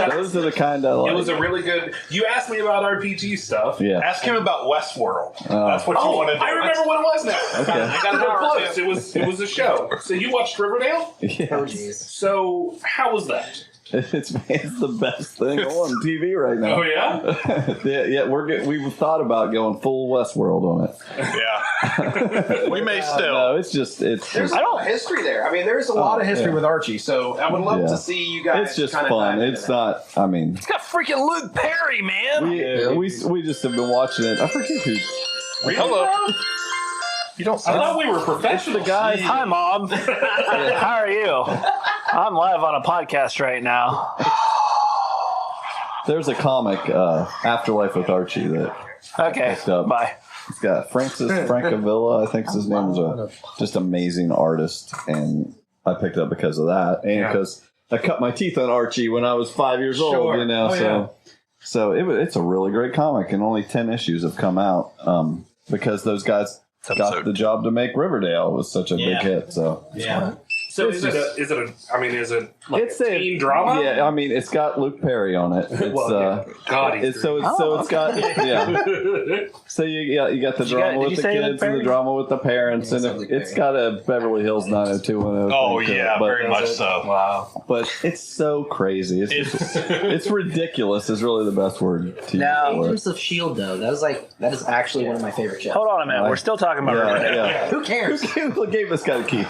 Those are the kind I like. It was a really good. You asked me about RPG stuff. Yeah. Ask him about Westworld. That's what you Oh, want to do. I remember what it was now. Okay. I got it close. It was a show. So you watched Riverdale? Yeah. Oh, jeez. So how was that? It's the best thing on TV right now. Oh yeah. Yeah, we've thought about going full Westworld on it. Yeah. We may still. No, it's just there's a lot of history there. I mean, there's a lot of history yeah. with Archie. So I would love Yeah. to see you guys. it's just kinda fun. dive into It's that. not. I mean, It's got freaking Luke Perry, man. we just have been watching it. I forget who. Hello. You don't. I thought we were professionals. The guys. Hi, Mom. How are you? I'm live on a podcast right now. There's a comic, Afterlife with Archie, that Okay, picked up. bye. It's got Francis Francavilla, I think his name is a just amazing artist, and I picked it up because of that, and because I cut my teeth on Archie when I was 5 years old, you know. So it's a really great comic, and only 10 issues have come out because those guys got the job to make Riverdale. It was such a big hit. So Yeah. So is it like it's a teen drama? Yeah, I mean, it's got Luke Perry on it. It's God, he's it's got So you got the drama with the kids and the drama with the parents, and it's got a Beverly Hills 90210. Oh thing to it, yeah, but, very much so. Wow. But it's so crazy. It's ridiculous. Is really the best word to use Now- for it. Agents of S.H.I.E.L.D., though, that is actually one of my favorite shows. Hold on a minute. We're still talking about Riverdale. Yeah. Who cares? Who gave this guy the keys?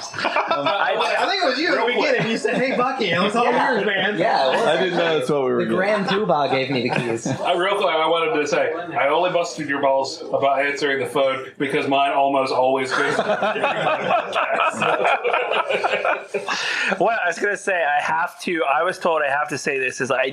I think it was you at the beginning. You said, "Hey, Bucky, it was all yours, man." Yeah, well, I didn't know that's what we were the doing. Grand Poobah gave me the keys. Real quick, I wanted to say, I only busted your balls about answering the phone because mine almost always goes. What I was gonna say, I was told I have to say this, is I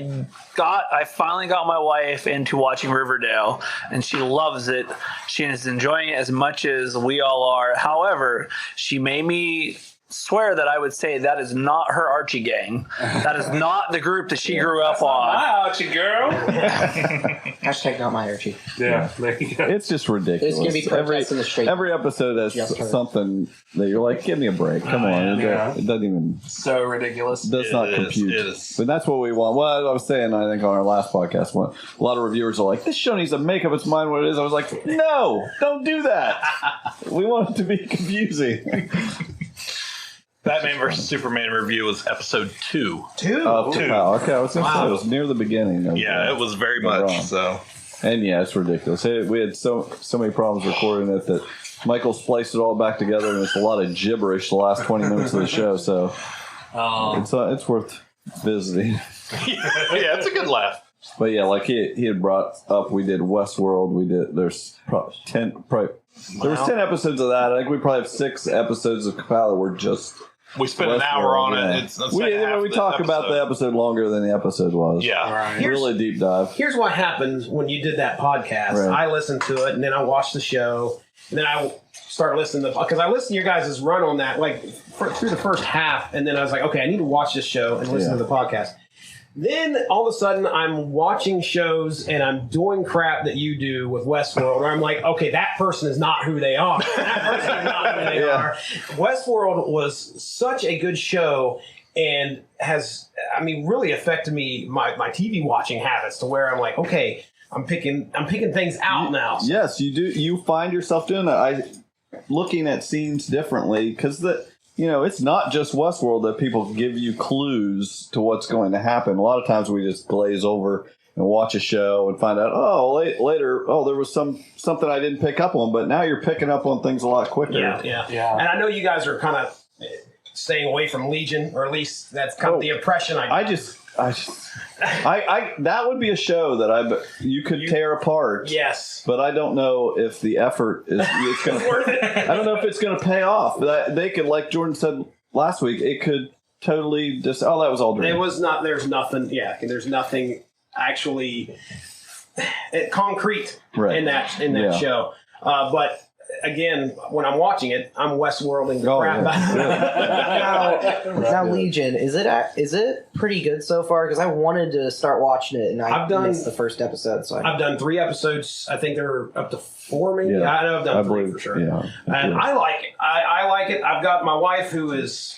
finally got my wife into watching Riverdale, and she loves it. She is enjoying it as much as we all are. However, she made me swear that I would say that is not her Archie gang. That is not the group that she grew up on. Hi, Archie girl. Hashtag not my Archie. Yeah, there you go. It's just ridiculous. There's going to be protests in the street. Every episode has Yesterday. something that you're like, give me a break. Come on. Yeah. It doesn't even, So ridiculous. does not compute. It is. But that's what we want. Well, I was saying, I think on our last podcast, a lot of reviewers are like, this show needs to make up its mind what it is. I was like, no, don't do that. We want it to be confusing. Batman vs Superman review was episode 2. Wow. Okay, I was going to say it was near the beginning. Of, Yeah, it was very Not much wrong. so. And yeah, it's ridiculous. We had so many problems recording it that Michael spliced it all back together, and it's a lot of gibberish the last 20 minutes of the show. So it's worth visiting. Yeah, it's a good laugh. But yeah, like he had brought up, we did Westworld. There's probably 10. There was 10 episodes of that. I think we probably have 6 episodes of Ka-Pow that were just We spent an hour on it. It's the second half we of the talk episode. about the episode longer than the episode was. Yeah. Really deep dive. Here's what happens when you did that podcast. Right. I listened to it, and then I watched the show, and then I started listening to, because I listened to your guys' run on that, like, through the first half, and then I was like, okay, I need to watch this show and listen to the podcast. Then, all of a sudden, I'm watching shows, and I'm doing crap that you do with Westworld, where I'm like, okay, that person is not who they are. That person is not who they are. Westworld was such a good show, and has, I mean, really affected me, my TV watching habits, to where I'm like, okay, I'm picking things out now. So. Yes, you do. You find yourself doing that. Looking at scenes differently, because it's not just Westworld that people give you clues to what's going to happen. A lot of times we just glaze over and watch a show and find out, later, there was something I didn't pick up on, but now you're picking up on things a lot quicker. Yeah. And I know you guys are kind of staying away from Legion, or at least that's kind of the impression I got. That would be a show that you could tear apart. Yes, but I don't know if the effort is going to worth it. I don't know if it's going to pay off. They could, like Jordan said last week, it could totally just. Oh, that was all dream. It was not. There's nothing. Yeah, there's nothing actually concrete in that show. But again, when I'm watching it, I'm Westworlding the crap out of it. Now, Legion, is it pretty good so far? Because I wanted to start watching it, and I missed the first episode. So I've done 3 episodes. I think they're up to 4, maybe. Yeah. I know I've done 3 for sure. Yeah, and I like it. I like it. I've got my wife who is,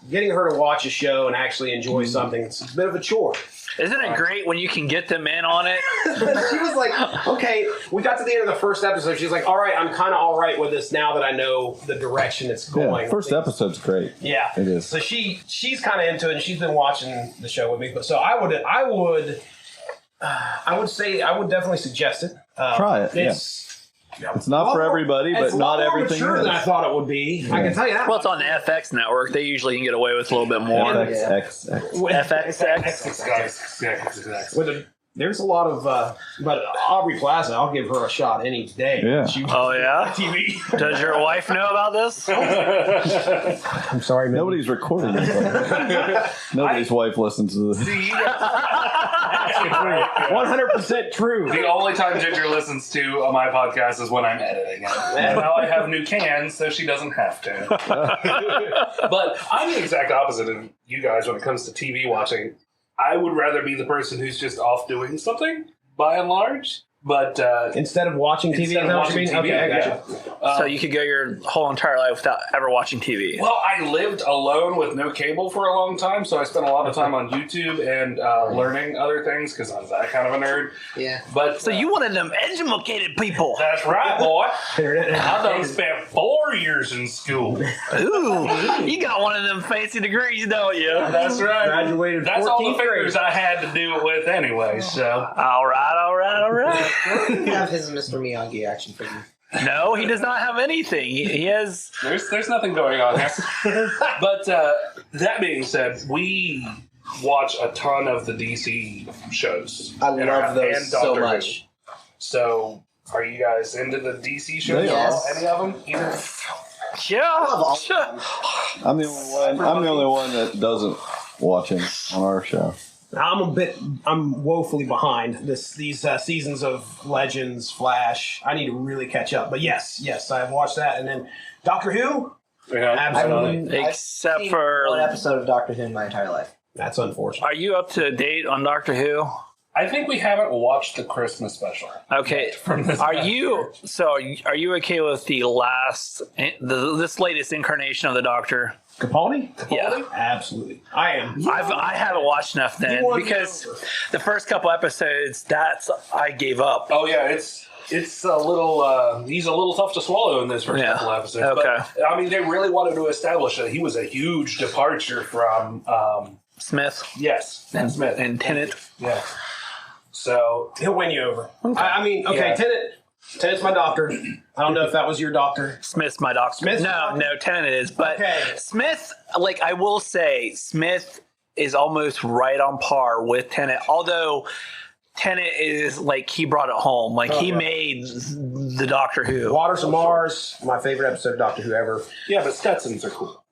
getting her to watch a show and actually enjoy something. It's a bit of a chore. Isn't it great when you can get them in on it? She was like, okay, we got to the end of the first episode. She's like, all right, I'm kind of all right with this now that I know the direction it's going. Yeah, first episode's great. Yeah. It is. So she's kind of into it, and she's been watching the show with me. So I would say I would definitely suggest it. Try it. It's not for everybody, but not everything It's a lot more mature than I thought it would be. Yeah. I can tell you that. Well, it's on the FX network. They usually can get away with a little bit more. FXX. There's a lot of, but Aubrey Plaza, I'll give her a shot any day. Yeah. Oh, yeah? TV. Does your wife know about this? I'm sorry, man. Nobody's recording this. Nobody's wife listens to this. See, you guys, 100% true. the only time Ginger listens to my podcast is when I'm editing it. And now I have new cans, so she doesn't have to. But I'm the exact opposite of you guys when it comes to TV watching. I would rather be the person who's just off doing something, by and large. But instead of watching TV, instead of watching TV, okay, I got you. So you could go your whole entire life without ever watching TV. Well, I lived alone with no cable for a long time, so I spent a lot of time on YouTube and learning other things because I'm that kind of a nerd. Yeah. But So you wanted them educated people. that's right, boy. I done spent 4 years in school. Ooh, you got one of them fancy degrees, don't you? That's right. Graduated That's all the 14th grade. fingers I had to do it with anyway. So All right. You have his Mr. Miyagi action figure. No, he does not have anything. He has... there's nothing going on here. But that being said, we watch a ton of the DC shows. I love those and so Doctor Who. much. So, are you guys into the DC shows? Yes. Any of them? Either? Yeah. Sure. I'm the only one that doesn't watch him on our show. I'm woefully behind these seasons of Legends, Flash. I need to really catch up. But yes, I've watched that. And then Doctor Who? Yeah, Absolutely. Except I've seen for... one episode of Doctor Who in my entire life. That's unfortunate. Are you up to date on Doctor Who? I think we haven't watched the Christmas special. Okay. Are you okay with this latest incarnation of the Doctor? Capaldi? Yeah. Absolutely. I am. I haven't watched enough then because the first couple episodes I gave up. Oh yeah, it's a little he's a little tough to swallow in this first couple episodes. Okay. But, I mean, they really wanted to establish that he was a huge departure from Smith. Yes, And Smith and Tennant. Yeah. So He'll win you over. I mean, okay, Yeah. Tennant's my doctor. I don't know if that was your doctor. Smith's my doctor. Smith's your doctor? No, Tennant is. But Okay. Smith, I will say, Smith is almost right on par with Tennant. Although Tennant is he brought it home. He made the Doctor Who. Waters of Mars, my favorite episode of Doctor Who ever. yeah, but Stetsons are cool.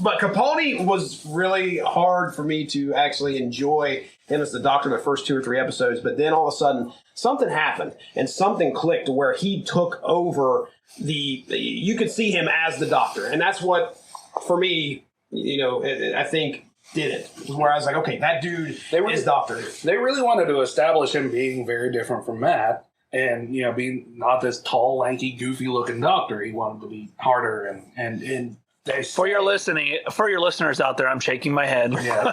But Capaldi was really hard for me to actually enjoy him as the Doctor in the first 2 or 3 episodes, but then all of a sudden something happened and something clicked where he took over you could see him as the Doctor, and that's what, for me, I think did it. Where I was like, okay, that dude is Doctor. They really wanted to establish him being very different from Matt. And, being not this tall, lanky, goofy-looking Doctor, he wanted to be harder and for your listeners out there, I'm shaking my head. Yeah.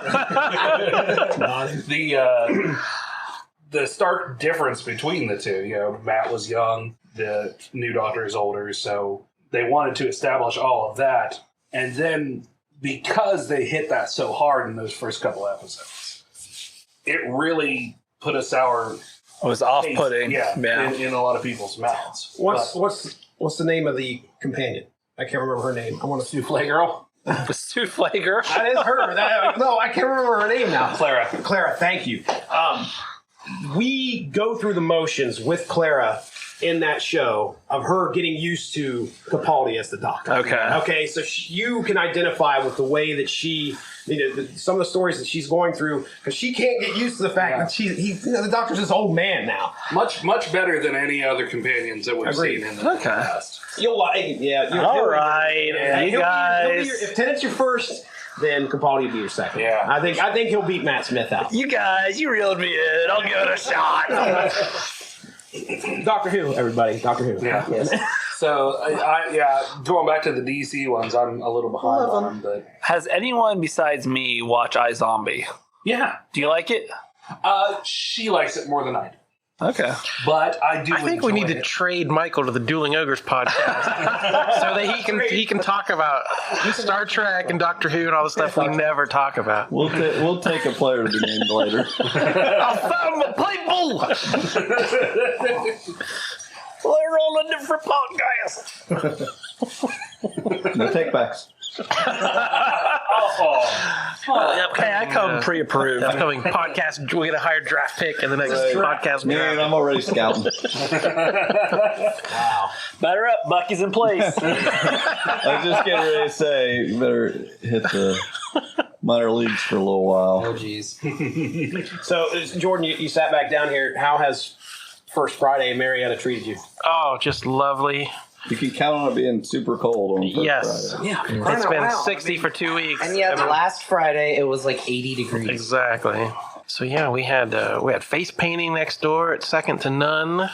The stark difference between the two, Matt was young, the new Doctor is older, so they wanted to establish all of that. And then because they hit that so hard in those first couple episodes, it really put a sour... It was off-putting. Yeah. In a lot of people's mouths. What's the name of the companion? I can't remember her name. I want to Souffle Girl. The Souffle Girl. That is her. No, I can't remember her name now. Clara, thank you. We go through the motions with Clara in that show of her getting used to Capaldi as the Doctor. Okay, so you can identify with the way that she, some of the stories that she's going through, because she can't get used to the fact that the Doctor's this old man now. Much better than any other companions that we've seen in the past. All right, you guys. If Tennant's your first, then Capaldi will be your second. Yeah, I think he'll beat Matt Smith out. You guys, you reeled me in. I'll give it a shot. Doctor Who, everybody. Doctor Who. Yeah. Yes. So, going back to the DC ones, I'm a little behind on them. But has anyone besides me watched iZombie? Yeah. Do you like it? She likes it more than I do. Okay. But I think we need to trade Michael to the Dueling Ogres podcast so that he can talk about Star Trek and Doctor Who and all the stuff we never talk about. We'll take a player to be named later. I found my people. They're on a different podcast. No takebacks. Okay, I come pre-approved. Upcoming podcast, we get a higher draft pick in the next podcast. Man, I'm already scouting. Wow. Batter up, Bucky's in place. I was just getting ready to say, you better hit the minor leagues for a little while. Oh, jeez. So, Jordan, you sat back down here. How has First Friday in Marietta treated you? Oh, just lovely. You can count on it being super cold on First Friday. Yeah. It's been 60 for 2 weeks. And last Friday it was like 80 degrees. Exactly. So we had face painting next door at Second to None.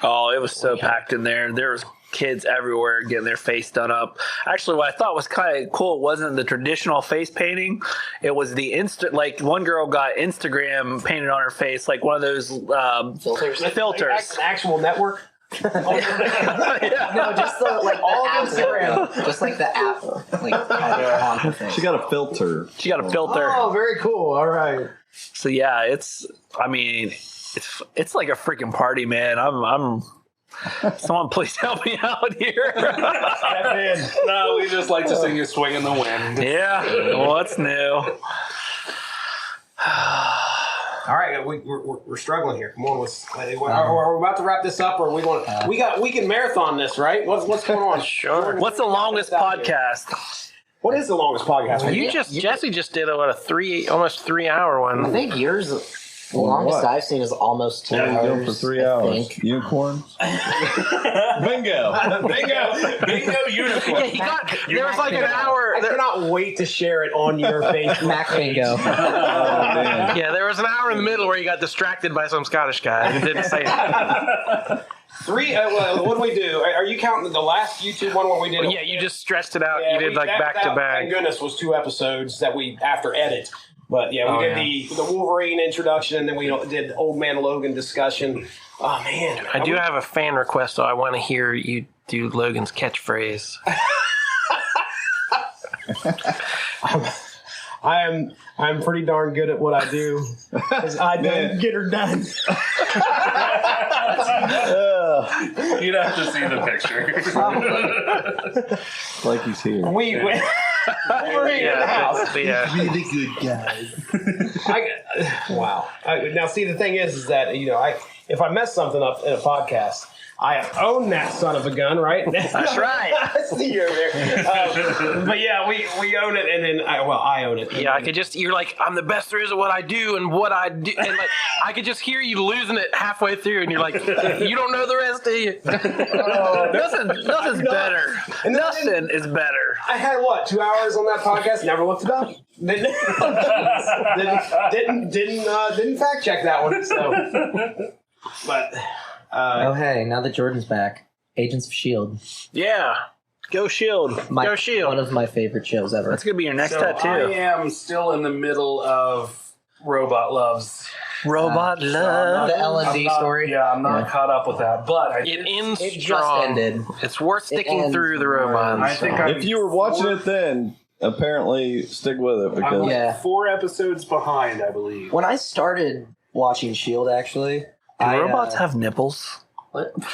Oh, it was so packed in there. There was kids everywhere getting their face done up. Actually, what I thought was kind of cool wasn't the traditional face painting. It was the one girl got Instagram painted on her face, like one of those filters. Like actual network. No, just the Instagram. Just like the app. She got a filter. Oh, very cool. All right. So yeah, it's like a freaking party, man. I'm someone please help me out here. No, we just like to see you swing in the wind. Yeah. What's new? All right, we're struggling here. Come on, are we about to wrap this up, or are we going? We can marathon this, right? What's going on? Sure. What's the longest podcast? What is the longest podcast? Jesse just did almost 3 hour one. I think yours. The longest I've seen is almost 2 hours. Going for 3 hours. Unicorns. Bingo. Unicorn. There was like an hour. I cannot wait to share it on your Facebook. Mac bingo. Yeah, there was an hour in the middle where you got distracted by some Scottish guy who didn't say it. What do we do? Are you counting the last YouTube one where we did? Yeah, you just stretched it out. You did back to back. Thank goodness was 2 episodes that we after edit. But yeah, we did the Wolverine introduction, and then we did Old Man Logan discussion. Oh man! I do have a fan request, so I want to hear you do Logan's catchphrase. I'm pretty darn good at what I do, because I don't get her done. You'd have to see the picture. Like he's here. Wolverine in the house. Really good guys. Wow. Now, see, the thing is that if I mess something up in a podcast, I own that son of a gun, right? That's right. I see you over there. But yeah, we own it, and then I own it. Yeah, I could just, you're like, I'm the best there is at what I do, and what I do, and like, I could just hear you losing it halfway through, and you're like, you don't know the rest, do you? Nothing's better. Nothing is better. I had 2 hours on that podcast. Never looked it up. Didn't fact check that one. So, but oh hey, now that Jordan's back, Agents of S.H.I.E.L.D. Yeah. Go Shield. Go Shield. One of my favorite shows ever. That's going to be your next So tattoo. I am still in the middle of Robot Loves. Robot love. The L&D story. Yeah, I'm not caught up with that, but It ends It just strong. ended. It's worth sticking ends through the more. robots. I think I'm If you were watching it then, apparently stick with it I'm because like Yeah. 4 episodes behind, I believe. When I started watching S.H.I.E.L.D., actually, Do robots have nipples? What? that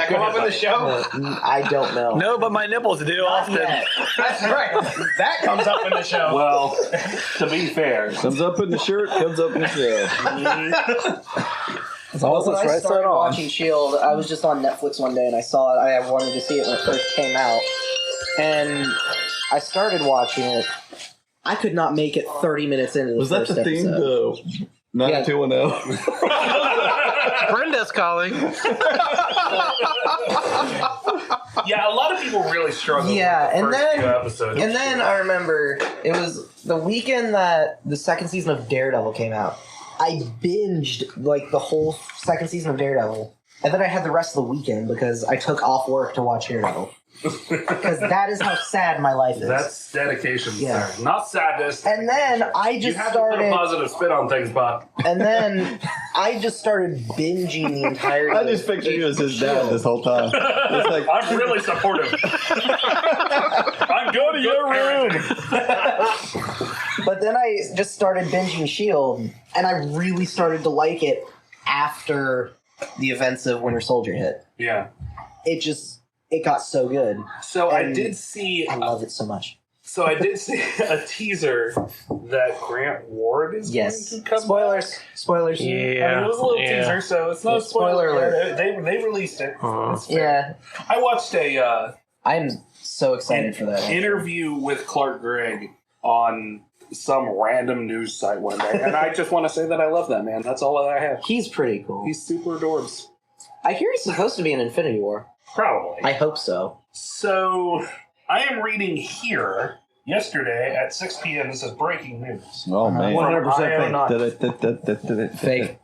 come up in the show? I don't know. No, but my nipples do often. Yeah. That's right. That comes up in the show. Well, to be fair, comes up in the shirt, comes up in the show. Well, when I started watching S.H.I.E.L.D., I was just on Netflix one day and I saw it. I wanted to see it when it first came out. And I started watching it. I could not make it 30 minutes into the Was that first the theme episode. to 90210? Brenda's calling. yeah, a lot of people really struggle. Yeah, with the and first then- 2 episodes. And then I remember it was the weekend that the second season of Daredevil came out. I binged like the whole second season of Daredevil. And then I had the rest of the weekend because I took off work to watch Daredevil. Because that is how sad my life is. That's dedication, Yeah. sir. Not sadness. And then I you just have to put a started. positive spin on things, Bob. And then I just started binging the entire. I just pictured you as his dad this whole time. It's like, I'm really supportive. I'm going to your room. But then I just started binging S.H.I.E.L.D. and I really started to like it after the events of Winter Soldier hit. Yeah. It got so good. So I And did see. I love it so much. So I did see a teaser that Grant Ward is going to come Spoilers. back. Spoilers. I mean, Yeah. it was a little teaser, so it's no Yeah, spoiler spoiler alert. They released it. It's fair. Yeah. I watched a I'm so excited for that. interview with Clark Gregg on some random news site one day, and I just want to say that I love that man. That's all that I have. He's pretty cool. He's super adorbs. I hear he's supposed to be in Infinity War. Probably. I hope so. So I am reading here yesterday at 6 p.m. This is breaking news. oh man. 100% Fake.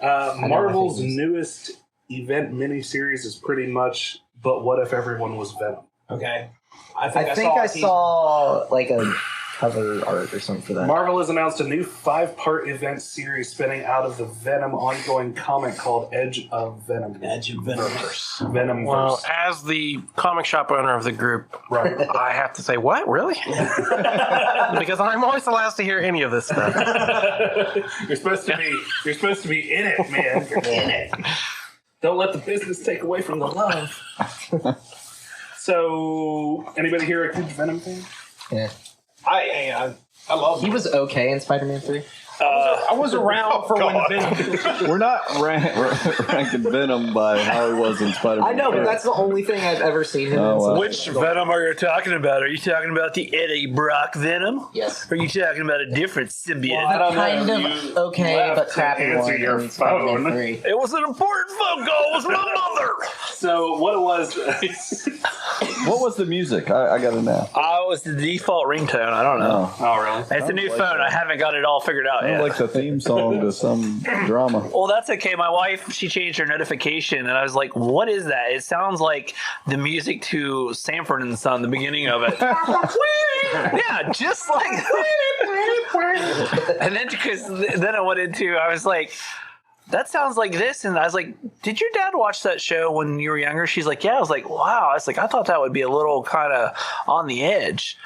Marvel's fake news. newest event miniseries is pretty much But What If Everyone Was Venom? Okay. I think I saw like a cover art or something for that. Marvel has announced a new 5-part event series spinning out of the Venom ongoing comic called Edge of Venom. Edge of Venom. Venomverse. Well, as the comic shop owner of the group, Right. I have to say, what? Really? Because I'm always the last to hear any of this stuff. You're supposed to be in it, man. You're in it. Don't let the business take away from the love. So, anybody here a huge Venom fan? Yeah. I love He was okay in Spider-Man 3. I was around for when Venom. We're not ranking Venom by how he was in Spider-Man. I know, but that's the only thing I've ever seen him Oh, in. wow. Which Venom are you talking about? Are you talking about the Eddie Brock Venom? Yes. Or are you talking about a different symbiote? I don't know. Kind of You okay, left but to crappy answer one your in Spider-Man phone. 3. It was an important phone call. It was my mother. So, what it was... What was the music? I got it now. Oh, it was the default ringtone. I don't know. Oh, Oh, really? It's a new phone. I haven't got it all figured out sounds yet. like the theme song to some drama. Well, that's okay. My wife, she changed her notification, and I was like, what is that? It sounds like the music to Sanford and Son, the beginning of it. Yeah, just like... And then, because then I went into, I was like... That sounds like this, and I was like, "Did your dad watch that show when you were younger?" She's like, "Yeah." I was like, "Wow." I was like, "I thought that would be a little kind of on the edge."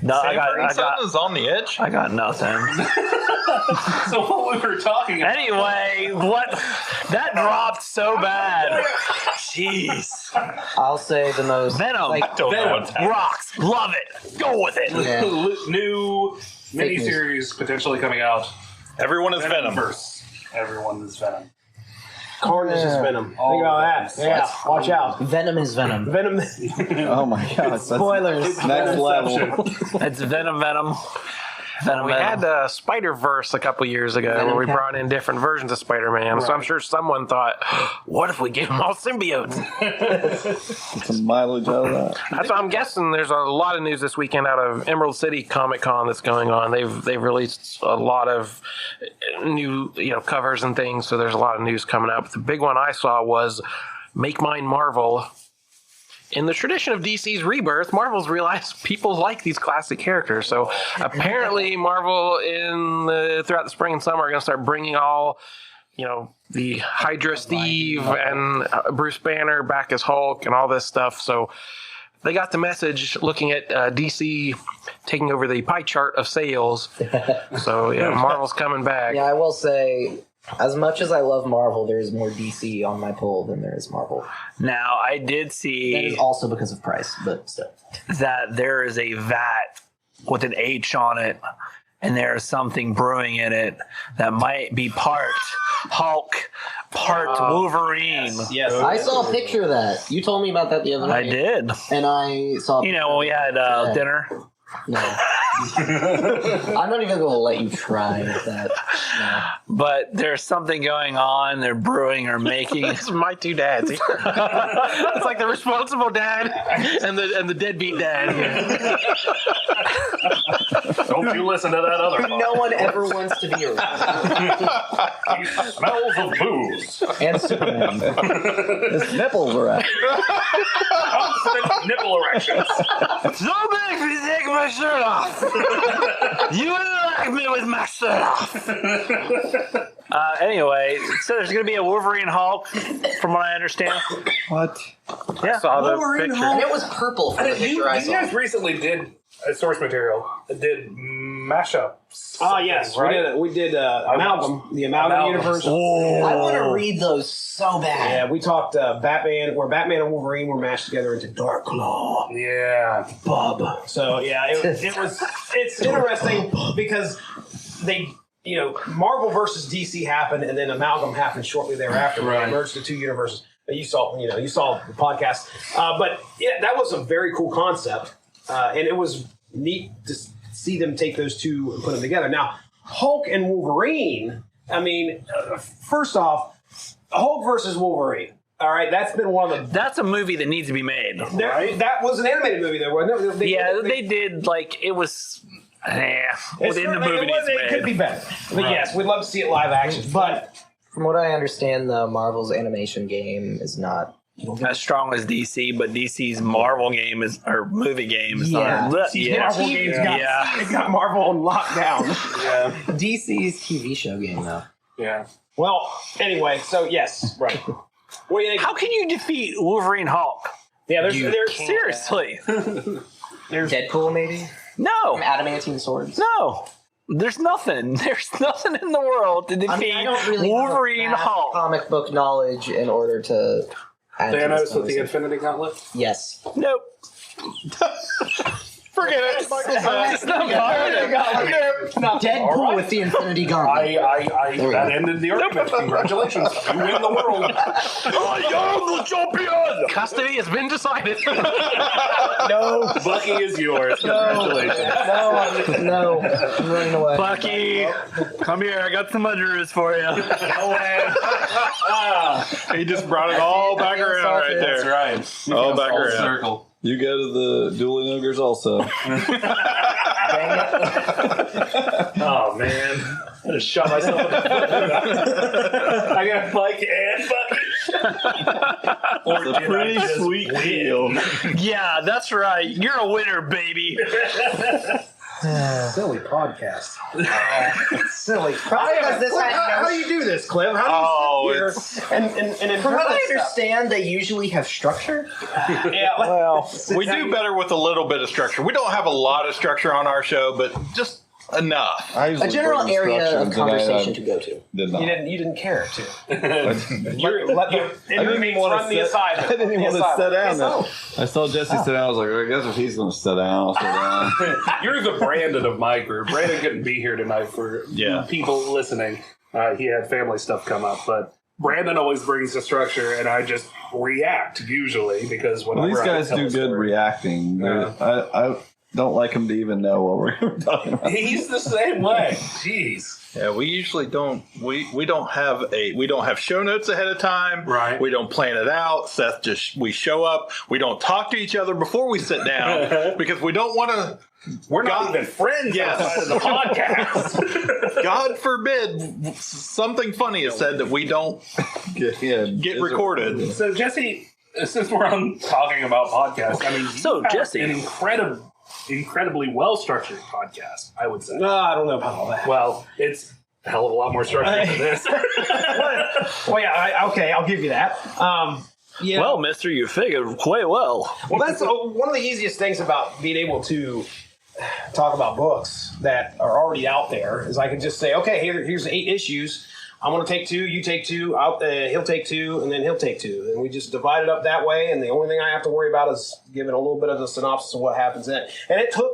No, I got is on the edge. I got nothing. So, what we were talking about... Anyway, what that dropped so bad. Jeez, I'll say the most... Venom, Like, rocks, love it, go with it. yeah. New Fake news. miniseries potentially coming out. Everyone is Venom. Venomverse. everyone is Venom. Carnage is Venom. Think about that. Yeah, watch out. Venom is Venom. Venom. Oh my god! Spoilers. Next level. It's Venom. We had Spider-Verse a couple years ago where we brought in different versions of Spider-Man. So I'm sure someone thought, what if we gave them all symbiotes? Get some mileage out of that. That's what I'm guessing. There's a lot of news this weekend out of Emerald City Comic Con that's going on. They've released a lot of new covers and things. So there's a lot of news coming out. But the big one I saw was Make Mine Marvel. In the tradition of DC's rebirth, Marvel's realized people like these classic characters. So apparently Marvel throughout the spring and summer are going to start bringing all, the Hydra Steve and Bruce Banner back as Hulk and all this stuff. So they got the message looking at DC taking over the pie chart of sales. So Marvel's coming back. Yeah, I will say, as much as I love Marvel, there is more DC on my poll than there is Marvel. Now, I did see... That is also because of price, but still. That there is a vat with an H on it, and there is something brewing in it that might be part Hulk, part Wolverine. Yes. I saw a picture of that. You told me about that the other night. I did. And I saw... when we had dinner? No. I'm not even going to let you try that. No. But there's something going on. They're brewing or making. It's my two dads. It's like the responsible dad and the deadbeat dad. Don't you listen to that other No one ever wants to be around. He smells of booze. And Superman. His nipples are out. Constant nipple erections. So big if you take my shirt off. You wouldn't like me with my shirt off. Anyway, so there's going to be a Wolverine Hulk, from what I understand. What? Yeah. I saw the Wolverine picture. Hulk. And it was purple for the picture I You saw. guys recently did a source material. Did mashups. Yes. Right? We did Amalgam, the Amalgam universe. I want to read those so bad. Yeah, we talked Batman, where Batman and Wolverine were mashed together into Dark Claw. Yeah. Bub. So yeah, it's interesting because they, Marvel versus DC happened, and then Amalgam happened shortly thereafter. Right. They merged the two universes. You saw the podcast, but yeah, that was a very cool concept, and it was neat to see them take those two and put them together. Now, Hulk and Wolverine. I mean, first off, Hulk versus Wolverine. All right, that's been one of the. That's a movie that needs to be made. Right? That was an animated movie, though, wasn't it? They did it was. Within the movie it could be better. But yes, we'd love to see it live action. But from what I understand, the Marvel's animation game is not as strong as DC, but DC's Marvel game movie game is not. Marvel games got Marvel on lockdown. Yeah. DC's TV show game, though. Yeah. Well, anyway, so yes, right. What do you think? How can you defeat Wolverine Hulk? Yeah, there's seriously. There's Deadpool, maybe? No. Adamantine swords? No. There's nothing. There's nothing in the world to defeat I don't really Wolverine have Hulk. Comic book knowledge in order to. Thanos with the Infinity Gauntlet? Yes. Nope. Forget it. It's not Deadpool with the Infinity Gauntlet. That ended the argument. Congratulations. You win the world. I am the champion. Custody has been decided. No. Bucky is yours. Congratulations. No. I'm running away. Bucky, come here. I got some udgers for you. He just brought it all back around right there. That's right. All back around. Circle. You go to the Dueling Ogres also. Oh, man. I just shot myself in the foot. I got Mike and Bucky. Or It's a pretty sweet deal. Yeah, that's right. You're a winner, baby. Silly podcast. Silly. How do you do this, Cliff? How do you sit here and From what I understand, they usually have structure. Yeah, well, we do better with a little bit of structure. We don't have a lot of structure on our show, but just enough. A general area of conversation to go to. Did not. You didn't care to. I didn't even want to sit down. I saw Jesse sit down. I was like, I guess if he's going to sit down, I'll sit down. You're the Brandon of my group. Brandon couldn't be here tonight for people listening. He had family stuff come up, but Brandon always brings the structure, and I just react usually because whenever these guys do good reacting. I don't like them to even know what we're talking about. He's the same way. Jeez. Yeah, we usually don't. We don't have show notes ahead of time. Right. We don't plan it out. Seth we show up. We don't talk to each other before we sit down because we don't want to. We're not even friends outside of the podcast. God forbid something funny is said that we don't get recorded. So Jesse, since we're on talking about podcasts, I mean, so Jesse, an incredibly well-structured podcast, I would say. No, I don't know about all that. Well, it's a hell of a lot more structured than this. Well, yeah, okay, I'll give you that. Yeah. Well, mister, you figured quite well. Well, that's one of the easiest things about being able to talk about books that are already out there is I can just say, okay, here's 8 issues. I'm going to take 2, you take 2, he'll take 2, and then he'll take 2. And we just divide it up that way, and the only thing I have to worry about is giving a little bit of a synopsis of what happens in it. And it took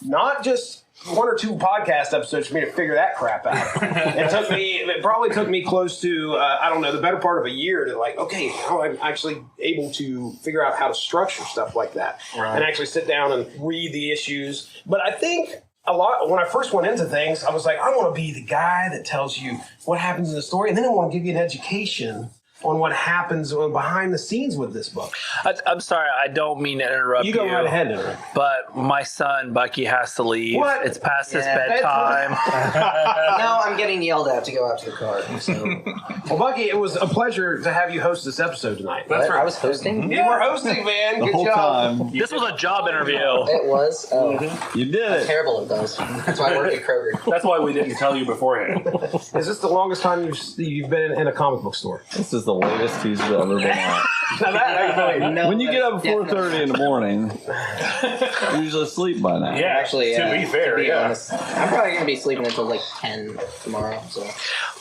not just 1 or 2 podcast episodes for me to figure that crap out. It probably took me close to, the better part of a year to okay, how I'm actually able to figure out how to structure stuff like that. Right. And actually sit down and read the issues. But I think when I first went into things, I was like, I want to be the guy that tells you what happens in the story, and then I want to give you an education on what happens behind the scenes with this book. I'm sorry, I don't mean to interrupt you. You go right ahead, Henry. But my son, Bucky, has to leave. What? It's past his bedtime. No, I'm getting yelled at to go out to the car. So. Well, Bucky, it was a pleasure to have you host this episode tonight. That's right. I was hosting? You were hosting, man. Good job. Time. This was a job interview. It was? Oh. You did it. Terrible at those. That's why I work at Kroger. That's why we didn't tell you beforehand. Is this the longest time you've been in a comic book store? This is the latest he's ever been on. When you get up at 4:30 in the morning, you're usually asleep by now. Yeah, actually, to be fair, honest, I'm probably going to be sleeping until 10 tomorrow. So.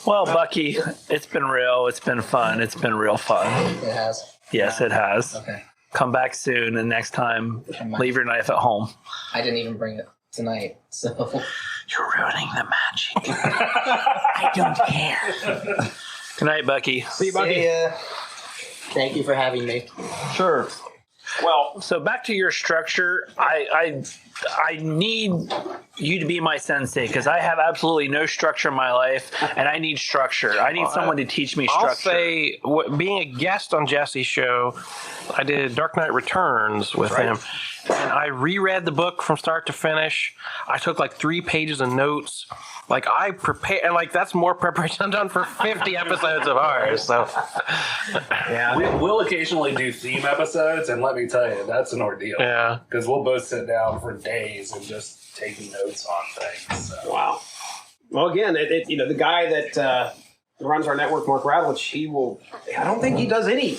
Well, Bucky, it's been real. It's been fun. It's been real fun. It has? Yes, it has. Okay. Come back soon, and next time, leave your knife at home. I didn't even bring it tonight, so... You're ruining the magic. I don't care. Good night, Bucky. See you, Bucky. See ya. Thank you for having me. Sure. Well, so back to your structure. I need you to be my sensei because I have absolutely no structure in my life, and I need structure. I need someone to teach me structure. I'll say, being a guest on Jesse's show, I did Dark Knight Returns with him, and I reread the book from start to finish. I took 3 pages of notes. I prepare, and that's more preparation I've done for 50 episodes of ours. So, yeah, we'll occasionally do theme episodes, and let me tell you, that's an ordeal. Yeah, because we'll both sit down for days and just take notes on things. So. Wow. Well, again, the guy that runs our network, Mark Radlich, I don't think he does any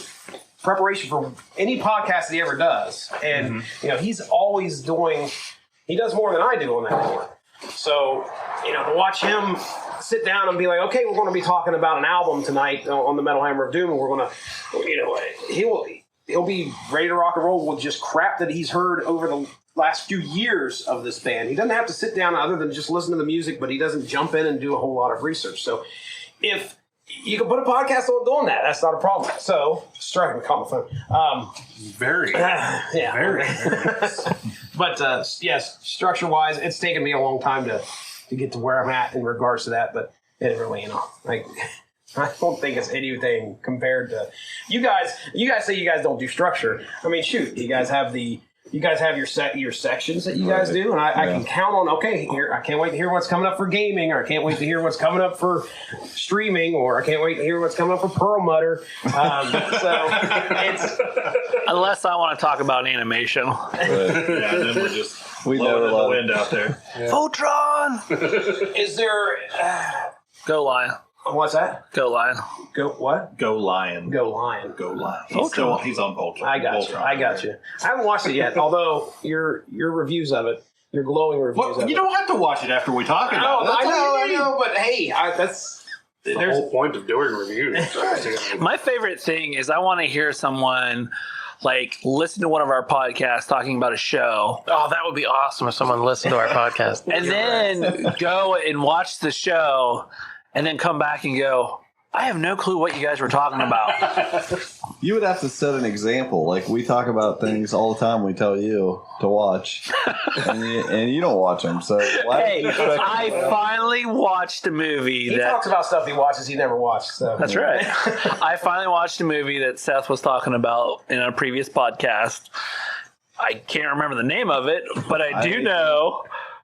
preparation for any podcast that he ever does, and he's always he does more than I do on that network. So, to watch him sit down and be like, okay, we're going to be talking about an album tonight on the Metal Hammer of Doom, and we're going to, he'll be ready to rock and roll with just crap that he's heard over the last few years of this band. He doesn't have to sit down other than just listen to the music, but he doesn't jump in and do a whole lot of research. So, if you can put a podcast on doing that, that's not a problem. So, striking the phone. Very. Yeah. Very. But, yes, structure-wise, it's taken me a long time to get to where I'm at in regards to that, but it really, I don't think it's anything compared to you guys. You guys say you guys don't do structure. I mean, shoot, you guys have your sections that you guys do, and I can count on. Okay, here I can't wait to hear what's coming up for gaming, or I can't wait to hear what's coming up for streaming, or I can't wait to hear what's coming up for Perlmutter. So it's unless I want to talk about animation. Yeah, and then we're just blowing in the wind out there. Yeah. Voltron. Is there? Go Lion. What's that? Go Lion. Go what? Go Lion. Go Lion. Go Lion. He's on Voltron. I got you. I got you. I haven't watched it yet, although your reviews of it, your glowing reviews of it. You don't have to watch it after we talk about it. I know, but hey, that's the whole point of doing reviews. My favorite thing is I want to hear someone listen to one of our podcasts talking about a show. Oh, that would be awesome if someone listened to our podcast. And then go and watch the show and then come back and go, I have no clue what you guys were talking about. You would have to set an example. Like, we talk about things all the time we tell you to watch, and you don't watch them. So hey, I finally watched a movie He talks about stuff he watches he never watched. So. That's right. I finally watched a movie that Seth was talking about in a previous podcast. I can't remember the name of it, but I do know.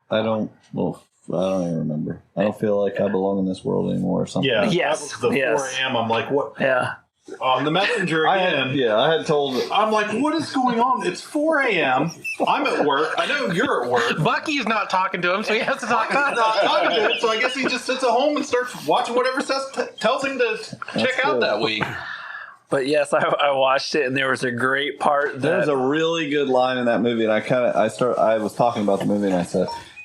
I don't even remember. I don't feel like I belong in this world anymore or something. Yeah. Yes. That was the 4 a.m. I'm like, what? Yeah. On the messenger again. I had told. I'm like, what is going on? It's 4 a.m. I'm at work. I know you're at work. Bucky's not talking to him, so he has to talk to I'm not talking to him, so I guess he just sits at home and starts watching whatever Seth tells him to check out that week. But yes, I watched it, and there was a great part. There's a really good line in that movie, and I was talking about the movie, and I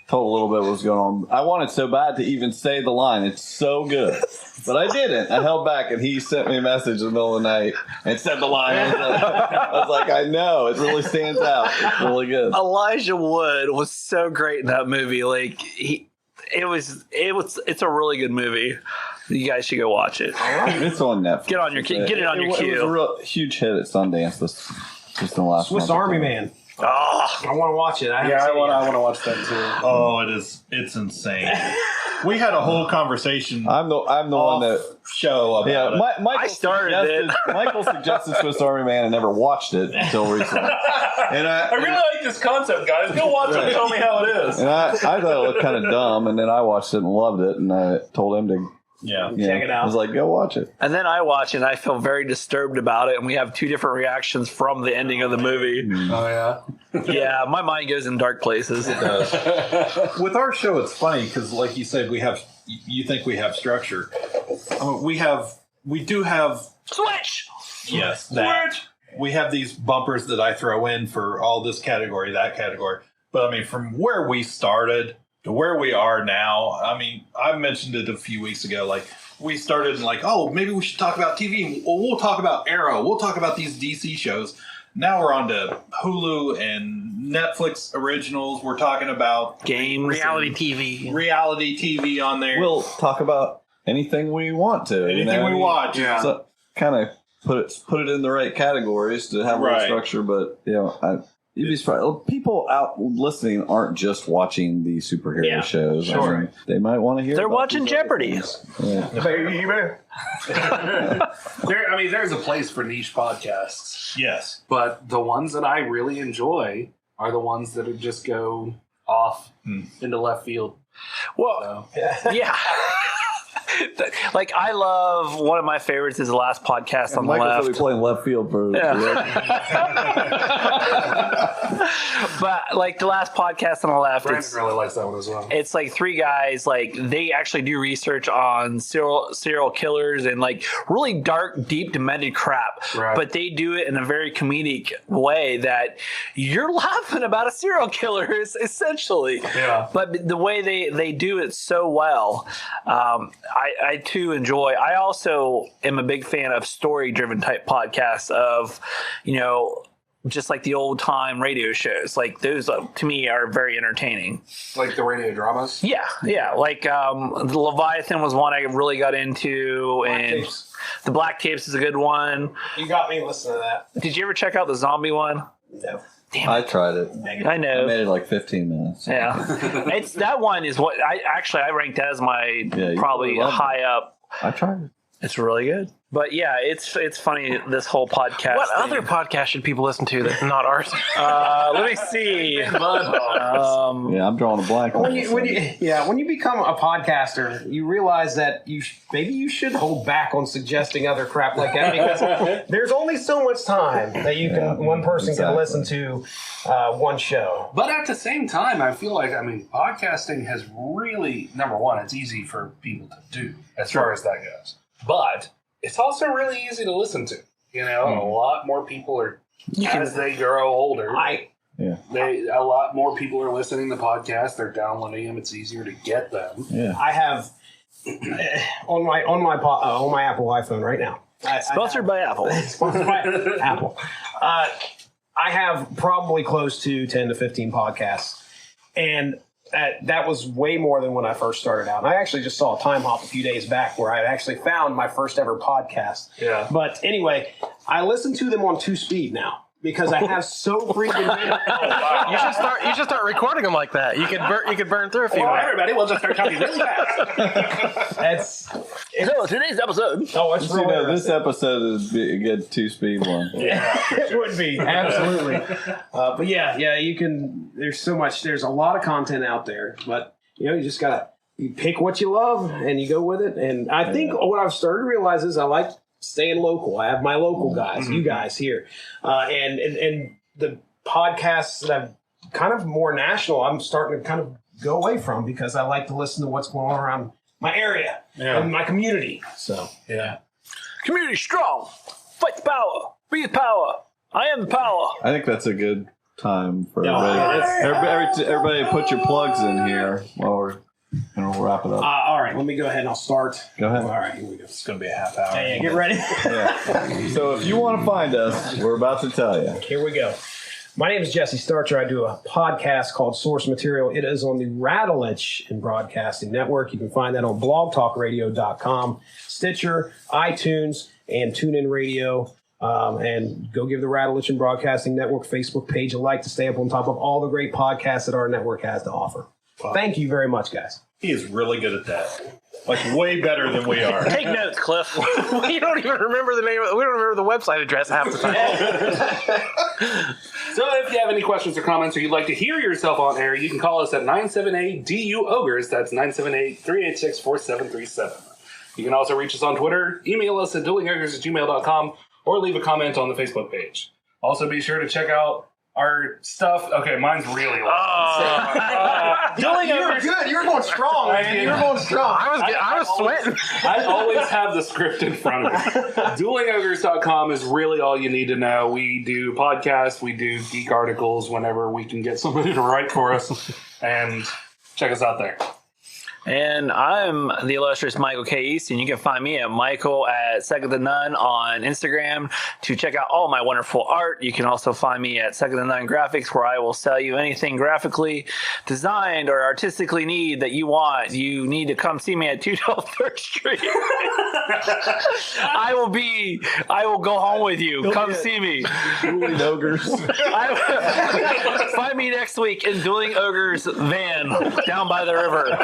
told a little bit what was going on. I wanted so bad to even say the line. It's so good. But I didn't. I held back, and he sent me a message in the middle of the night and said the line. I was like, I know. It really stands out. It's really good. Elijah Wood was so great in that movie. Like, it's a really good movie. You guys should go watch it. It's on Netflix. Get it on your queue. It was a real huge hit at Sundance just in the last Swiss month. Army Man. Oh, I want to watch it. I want to watch that too. Oh, it's insane. We had a whole conversation. I'm the one that show about it. I started it. Michael suggested Swiss Army Man and never watched it until recently. And I really like this concept, guys. Go watch it and tell me how it is. And I thought it looked kind of dumb, and then I watched it and loved it, and I told him to check it out. I was like, go watch it. And then I watch it, and I feel very disturbed about it, and we have two different reactions from the ending of the movie. Oh, yeah? Yeah, my mind goes in dark places. It does. With our show, it's funny because, like you said, you think we have structure. We do have Switch! Yes, that. We have these bumpers that I throw in for all this category, that category. But I mean, from where we started to where we are now, I mean, I mentioned it a few weeks ago. Like, we started and like, oh, maybe we should talk about TV. Well, we'll talk about Arrow. We'll talk about these DC shows. Now we're on to Hulu and Netflix originals. We're talking about games, reality TV on there. We'll talk about anything we want to. Anything we watch. Yeah. So kind of put it in the right categories to have a little structure. But you'd be surprised. People out listening aren't just watching the superhero shows. Sure. I mean, they might want to hear. They're watching Jeopardy. Yeah. There's a place for niche podcasts. Yes. But the ones that I really enjoy are the ones that just go off into left field. Well, yeah. Like, I love, one of my favorites is the last podcast on the left. Michael's be playing left field for. But like the last podcast on the left, Brandon really likes that one as well. It's like three guys, like they actually do research on serial killers and like really dark, deep, demented crap. Right. But they do it in a very comedic way that you're laughing about a serial killer, essentially. Yeah. But the way they do it so well, I too enjoy. I also am a big fan of story-driven type podcasts of, just like the old time radio shows. Like those to me are very entertaining. Like the radio dramas? Yeah. Like the Leviathan was one I really got into, and the Black Tapes is a good one. You got me listening to that. Did you ever check out the zombie one? No. Damn it. I tried it. I know. I made it like 15 minutes. Yeah. It's that one is what I ranked that as my probably really high up. I tried it. It's really good. But yeah, it's funny, this whole podcast. What other podcast should people listen to that's not ours? Let me see. I'm drawing a blank. When you become a podcaster, you realize that maybe you should hold back on suggesting other crap like that, because there's only so much time that one person can listen to one show. But at the same time, I feel like podcasting has really, number one, it's easy for people to do as far as that goes. But it's also really easy to listen to. A lot more people are, as they grow older, a lot more people are listening to podcasts. They're downloading them. It's easier to get them. Yeah. I have on my Apple iPhone right now. Sponsored by Apple. Sponsored by Apple. I have probably close to 10 to 15 podcasts, and that was way more than when I first started out. And I actually just saw a time hop a few days back where I actually found my first ever podcast. Yeah. But anyway, I listen to them on 2-speed now because I have so freaking many. You should start recording them like that. You could burn through a few. Well, everybody, we'll just start talking really fast. So today's episode. Oh, it's You know, this episode is a good 2-speed one. Yeah. It would be, absolutely. But yeah, you can, there's so much, there's a lot of content out there, but you just gotta, you pick what you love and you go with it. And I think what I've started to realize is I like staying local. I have my local guys, you guys here. And the podcasts that I've kind of more national, I'm starting to kind of go away from because I like to listen to what's going on around my area and my community. So, Yeah. Community strong. Fight the power. Be the power. I am the power. I think that's a good time for Yeah, everybody put your plugs in here while we'll wrap it up. all right, let me go ahead and I'll start. Go ahead. All right, here we go. It's going to be a half hour. Yeah, get ready. So if you want to find us, we're about to tell you. Here we go. My name is Jesse Starcher. I do a podcast called Source Material. It is on the Rattleitch and Broadcasting Network. You can find that on blogtalkradio.com, Stitcher, iTunes, and TuneIn Radio. And go give the Rattleitch and Broadcasting Network Facebook page a like to stay up on top of all the great podcasts that our network has to offer. Wow. Thank you very much, guys. He is really good at that. Like, way better than we are. Take notes, Cliff. We don't even remember the name. We don't remember the website address half the time. So if you have any questions or comments or you'd like to hear yourself on air, you can call us at 978 DU-OGRES. That's 978-386-4737. You can also reach us on Twitter, email us at duelingogres@gmail.com, or leave a comment on the Facebook page. Also, be sure to check out our stuff. Okay, mine's really long. You're good. You're going strong, man. You're going strong. I was sweating. I always have the script in front of me. DuelingOgres.com is really all you need to know. We do podcasts, we do geek articles whenever we can get somebody to write for us. And check us out there. And I'm the illustrious Michael K. Easton. You can find me at Michael at Second to None on Instagram to check out all my wonderful art. You can also find me at Second to None Graphics, where I will sell you anything graphically designed or artistically that you want. You need to come see me at 212 3rd Street. I will go home with you. Come see me. Dueling Ogres. Find me next week in Dueling Ogres van down by the river.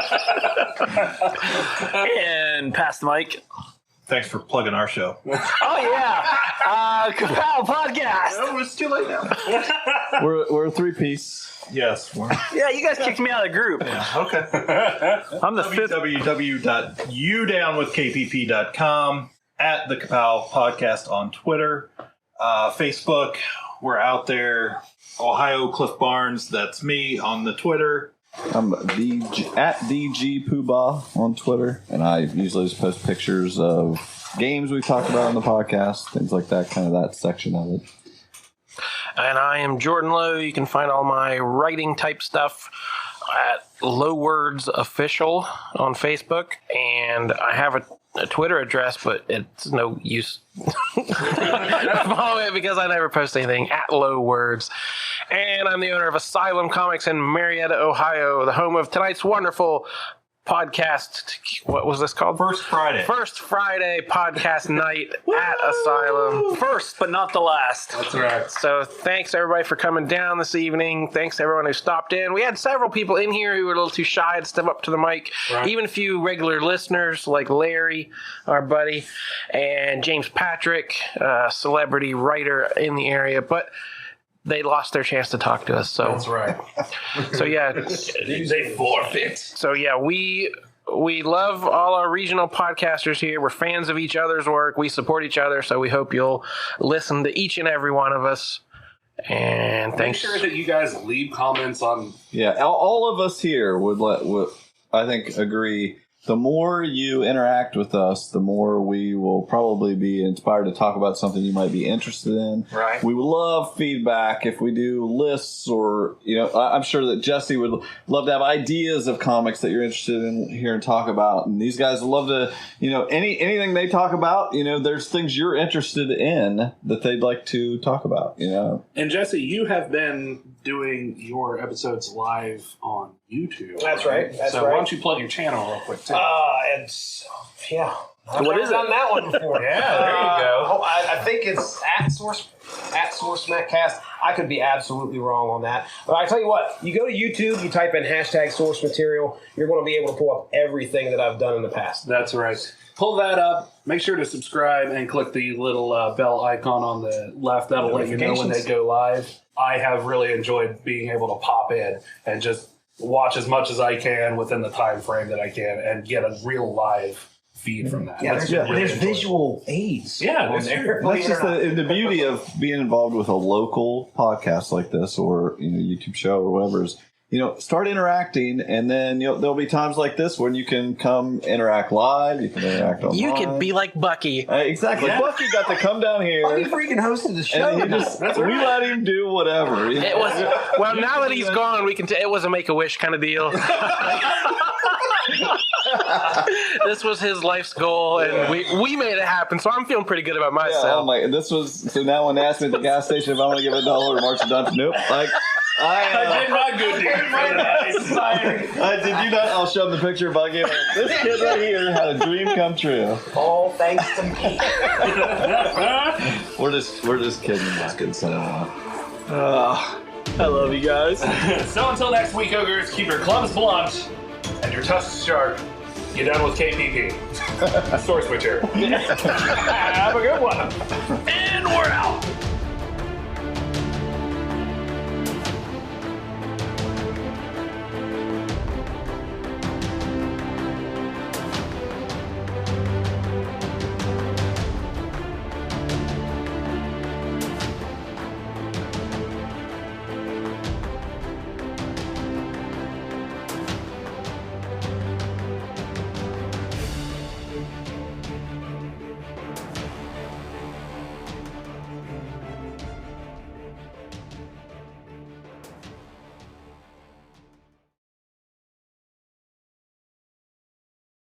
And pass the mic. Thanks for plugging our show. Oh yeah, Ka-Pow podcast. Oh, it's too late now. We're a 3-piece. Yes. Yeah, you guys kicked me out of the group. Yeah, okay. I'm the fifth. www.udownwithkpp.com, at the Ka-Pow podcast on Twitter, Facebook. We're out there. Ohio Cliff Barnes. That's me on the Twitter. I'm at DG Poobah on Twitter, and I usually just post pictures of games we talked about on the podcast, things like that, kind of that section of it. And I am Jordan Lowe. You can find all my writing type stuff at Low Words Official on Facebook, and I have a Twitter address, but it's no use. Follow it because I never post anything at Low Words. And I'm the owner of Asylum Comics in Marietta, Ohio, the home of tonight's wonderful podcast. What was this called? First Friday podcast night at Asylum. First, but not the last. That's right. So thanks everybody for coming down this evening. Thanks to everyone who stopped in. We had several people in here who were a little too shy to step up to the mic. Right. Even a few regular listeners like Larry, our buddy, and James Patrick, a celebrity writer in the area. But they lost their chance to talk to us. So That's right. So yeah, They forfeit. so yeah, we love all our regional podcasters here. We're fans of each other's work. We support each other. So we hope you'll listen to each and every one of us. And Make thanks. sure that you guys leave comments on. Yeah, all of us here would I think, agree. The more you interact with us, the more we will probably be inspired to talk about something you might be interested in. Right. We would love feedback if we do lists, or I'm sure that Jesse would love to have ideas of comics that you're interested in here and talk about. And these guys would love to, anything they talk about. There's things you're interested in that they'd like to talk about. And Jesse, you have been doing your episodes live on YouTube. That's right. That's so right. why don't you plug your channel real quick too? It's yeah. I've What never is it? done that one before. Yeah, there you go. I think it's at Source Mattcast. I could be absolutely wrong on that. But I tell you what, you go to YouTube, you type in hashtag source material, you're going to be able to pull up everything that I've done in the past. That's right. Pull that up. Make sure to subscribe and click the little bell icon on the left. That'll let you know when they go live. I have really enjoyed being able to pop in and just watch as much as I can within the time frame that I can and get a real live feed from that. Yeah, That's there's really visual aids. Yeah, on that's there. true. That's just the beauty of being involved with a local podcast like this, or YouTube show or whatever. Is start interacting, and then there'll be times like this when you can come interact live. You can interact online. You could be like Bucky. Exactly. Yeah. Bucky got to come down here. Bucky freaking hosted the show. And we let him do whatever. It was well. Now that he's gone, we can. It was a Make-A-Wish kind of deal. This was his life's goal, and we made it happen. So I'm feeling pretty good about myself. Yeah, oh my! So now when they ask me at the gas station if I want to give $1 to March of Dungeon, nope. I did my good deed for the did you not? I'll show them the picture of Bucky. This kid right here had a dream come true. All thanks to me. We're just kidding. Just kidding. So, I love you guys. So until next week, Ogres, keep your clubs blunt and your tusks sharp. Get done with KPP. Source material. Have a good one. And we're out.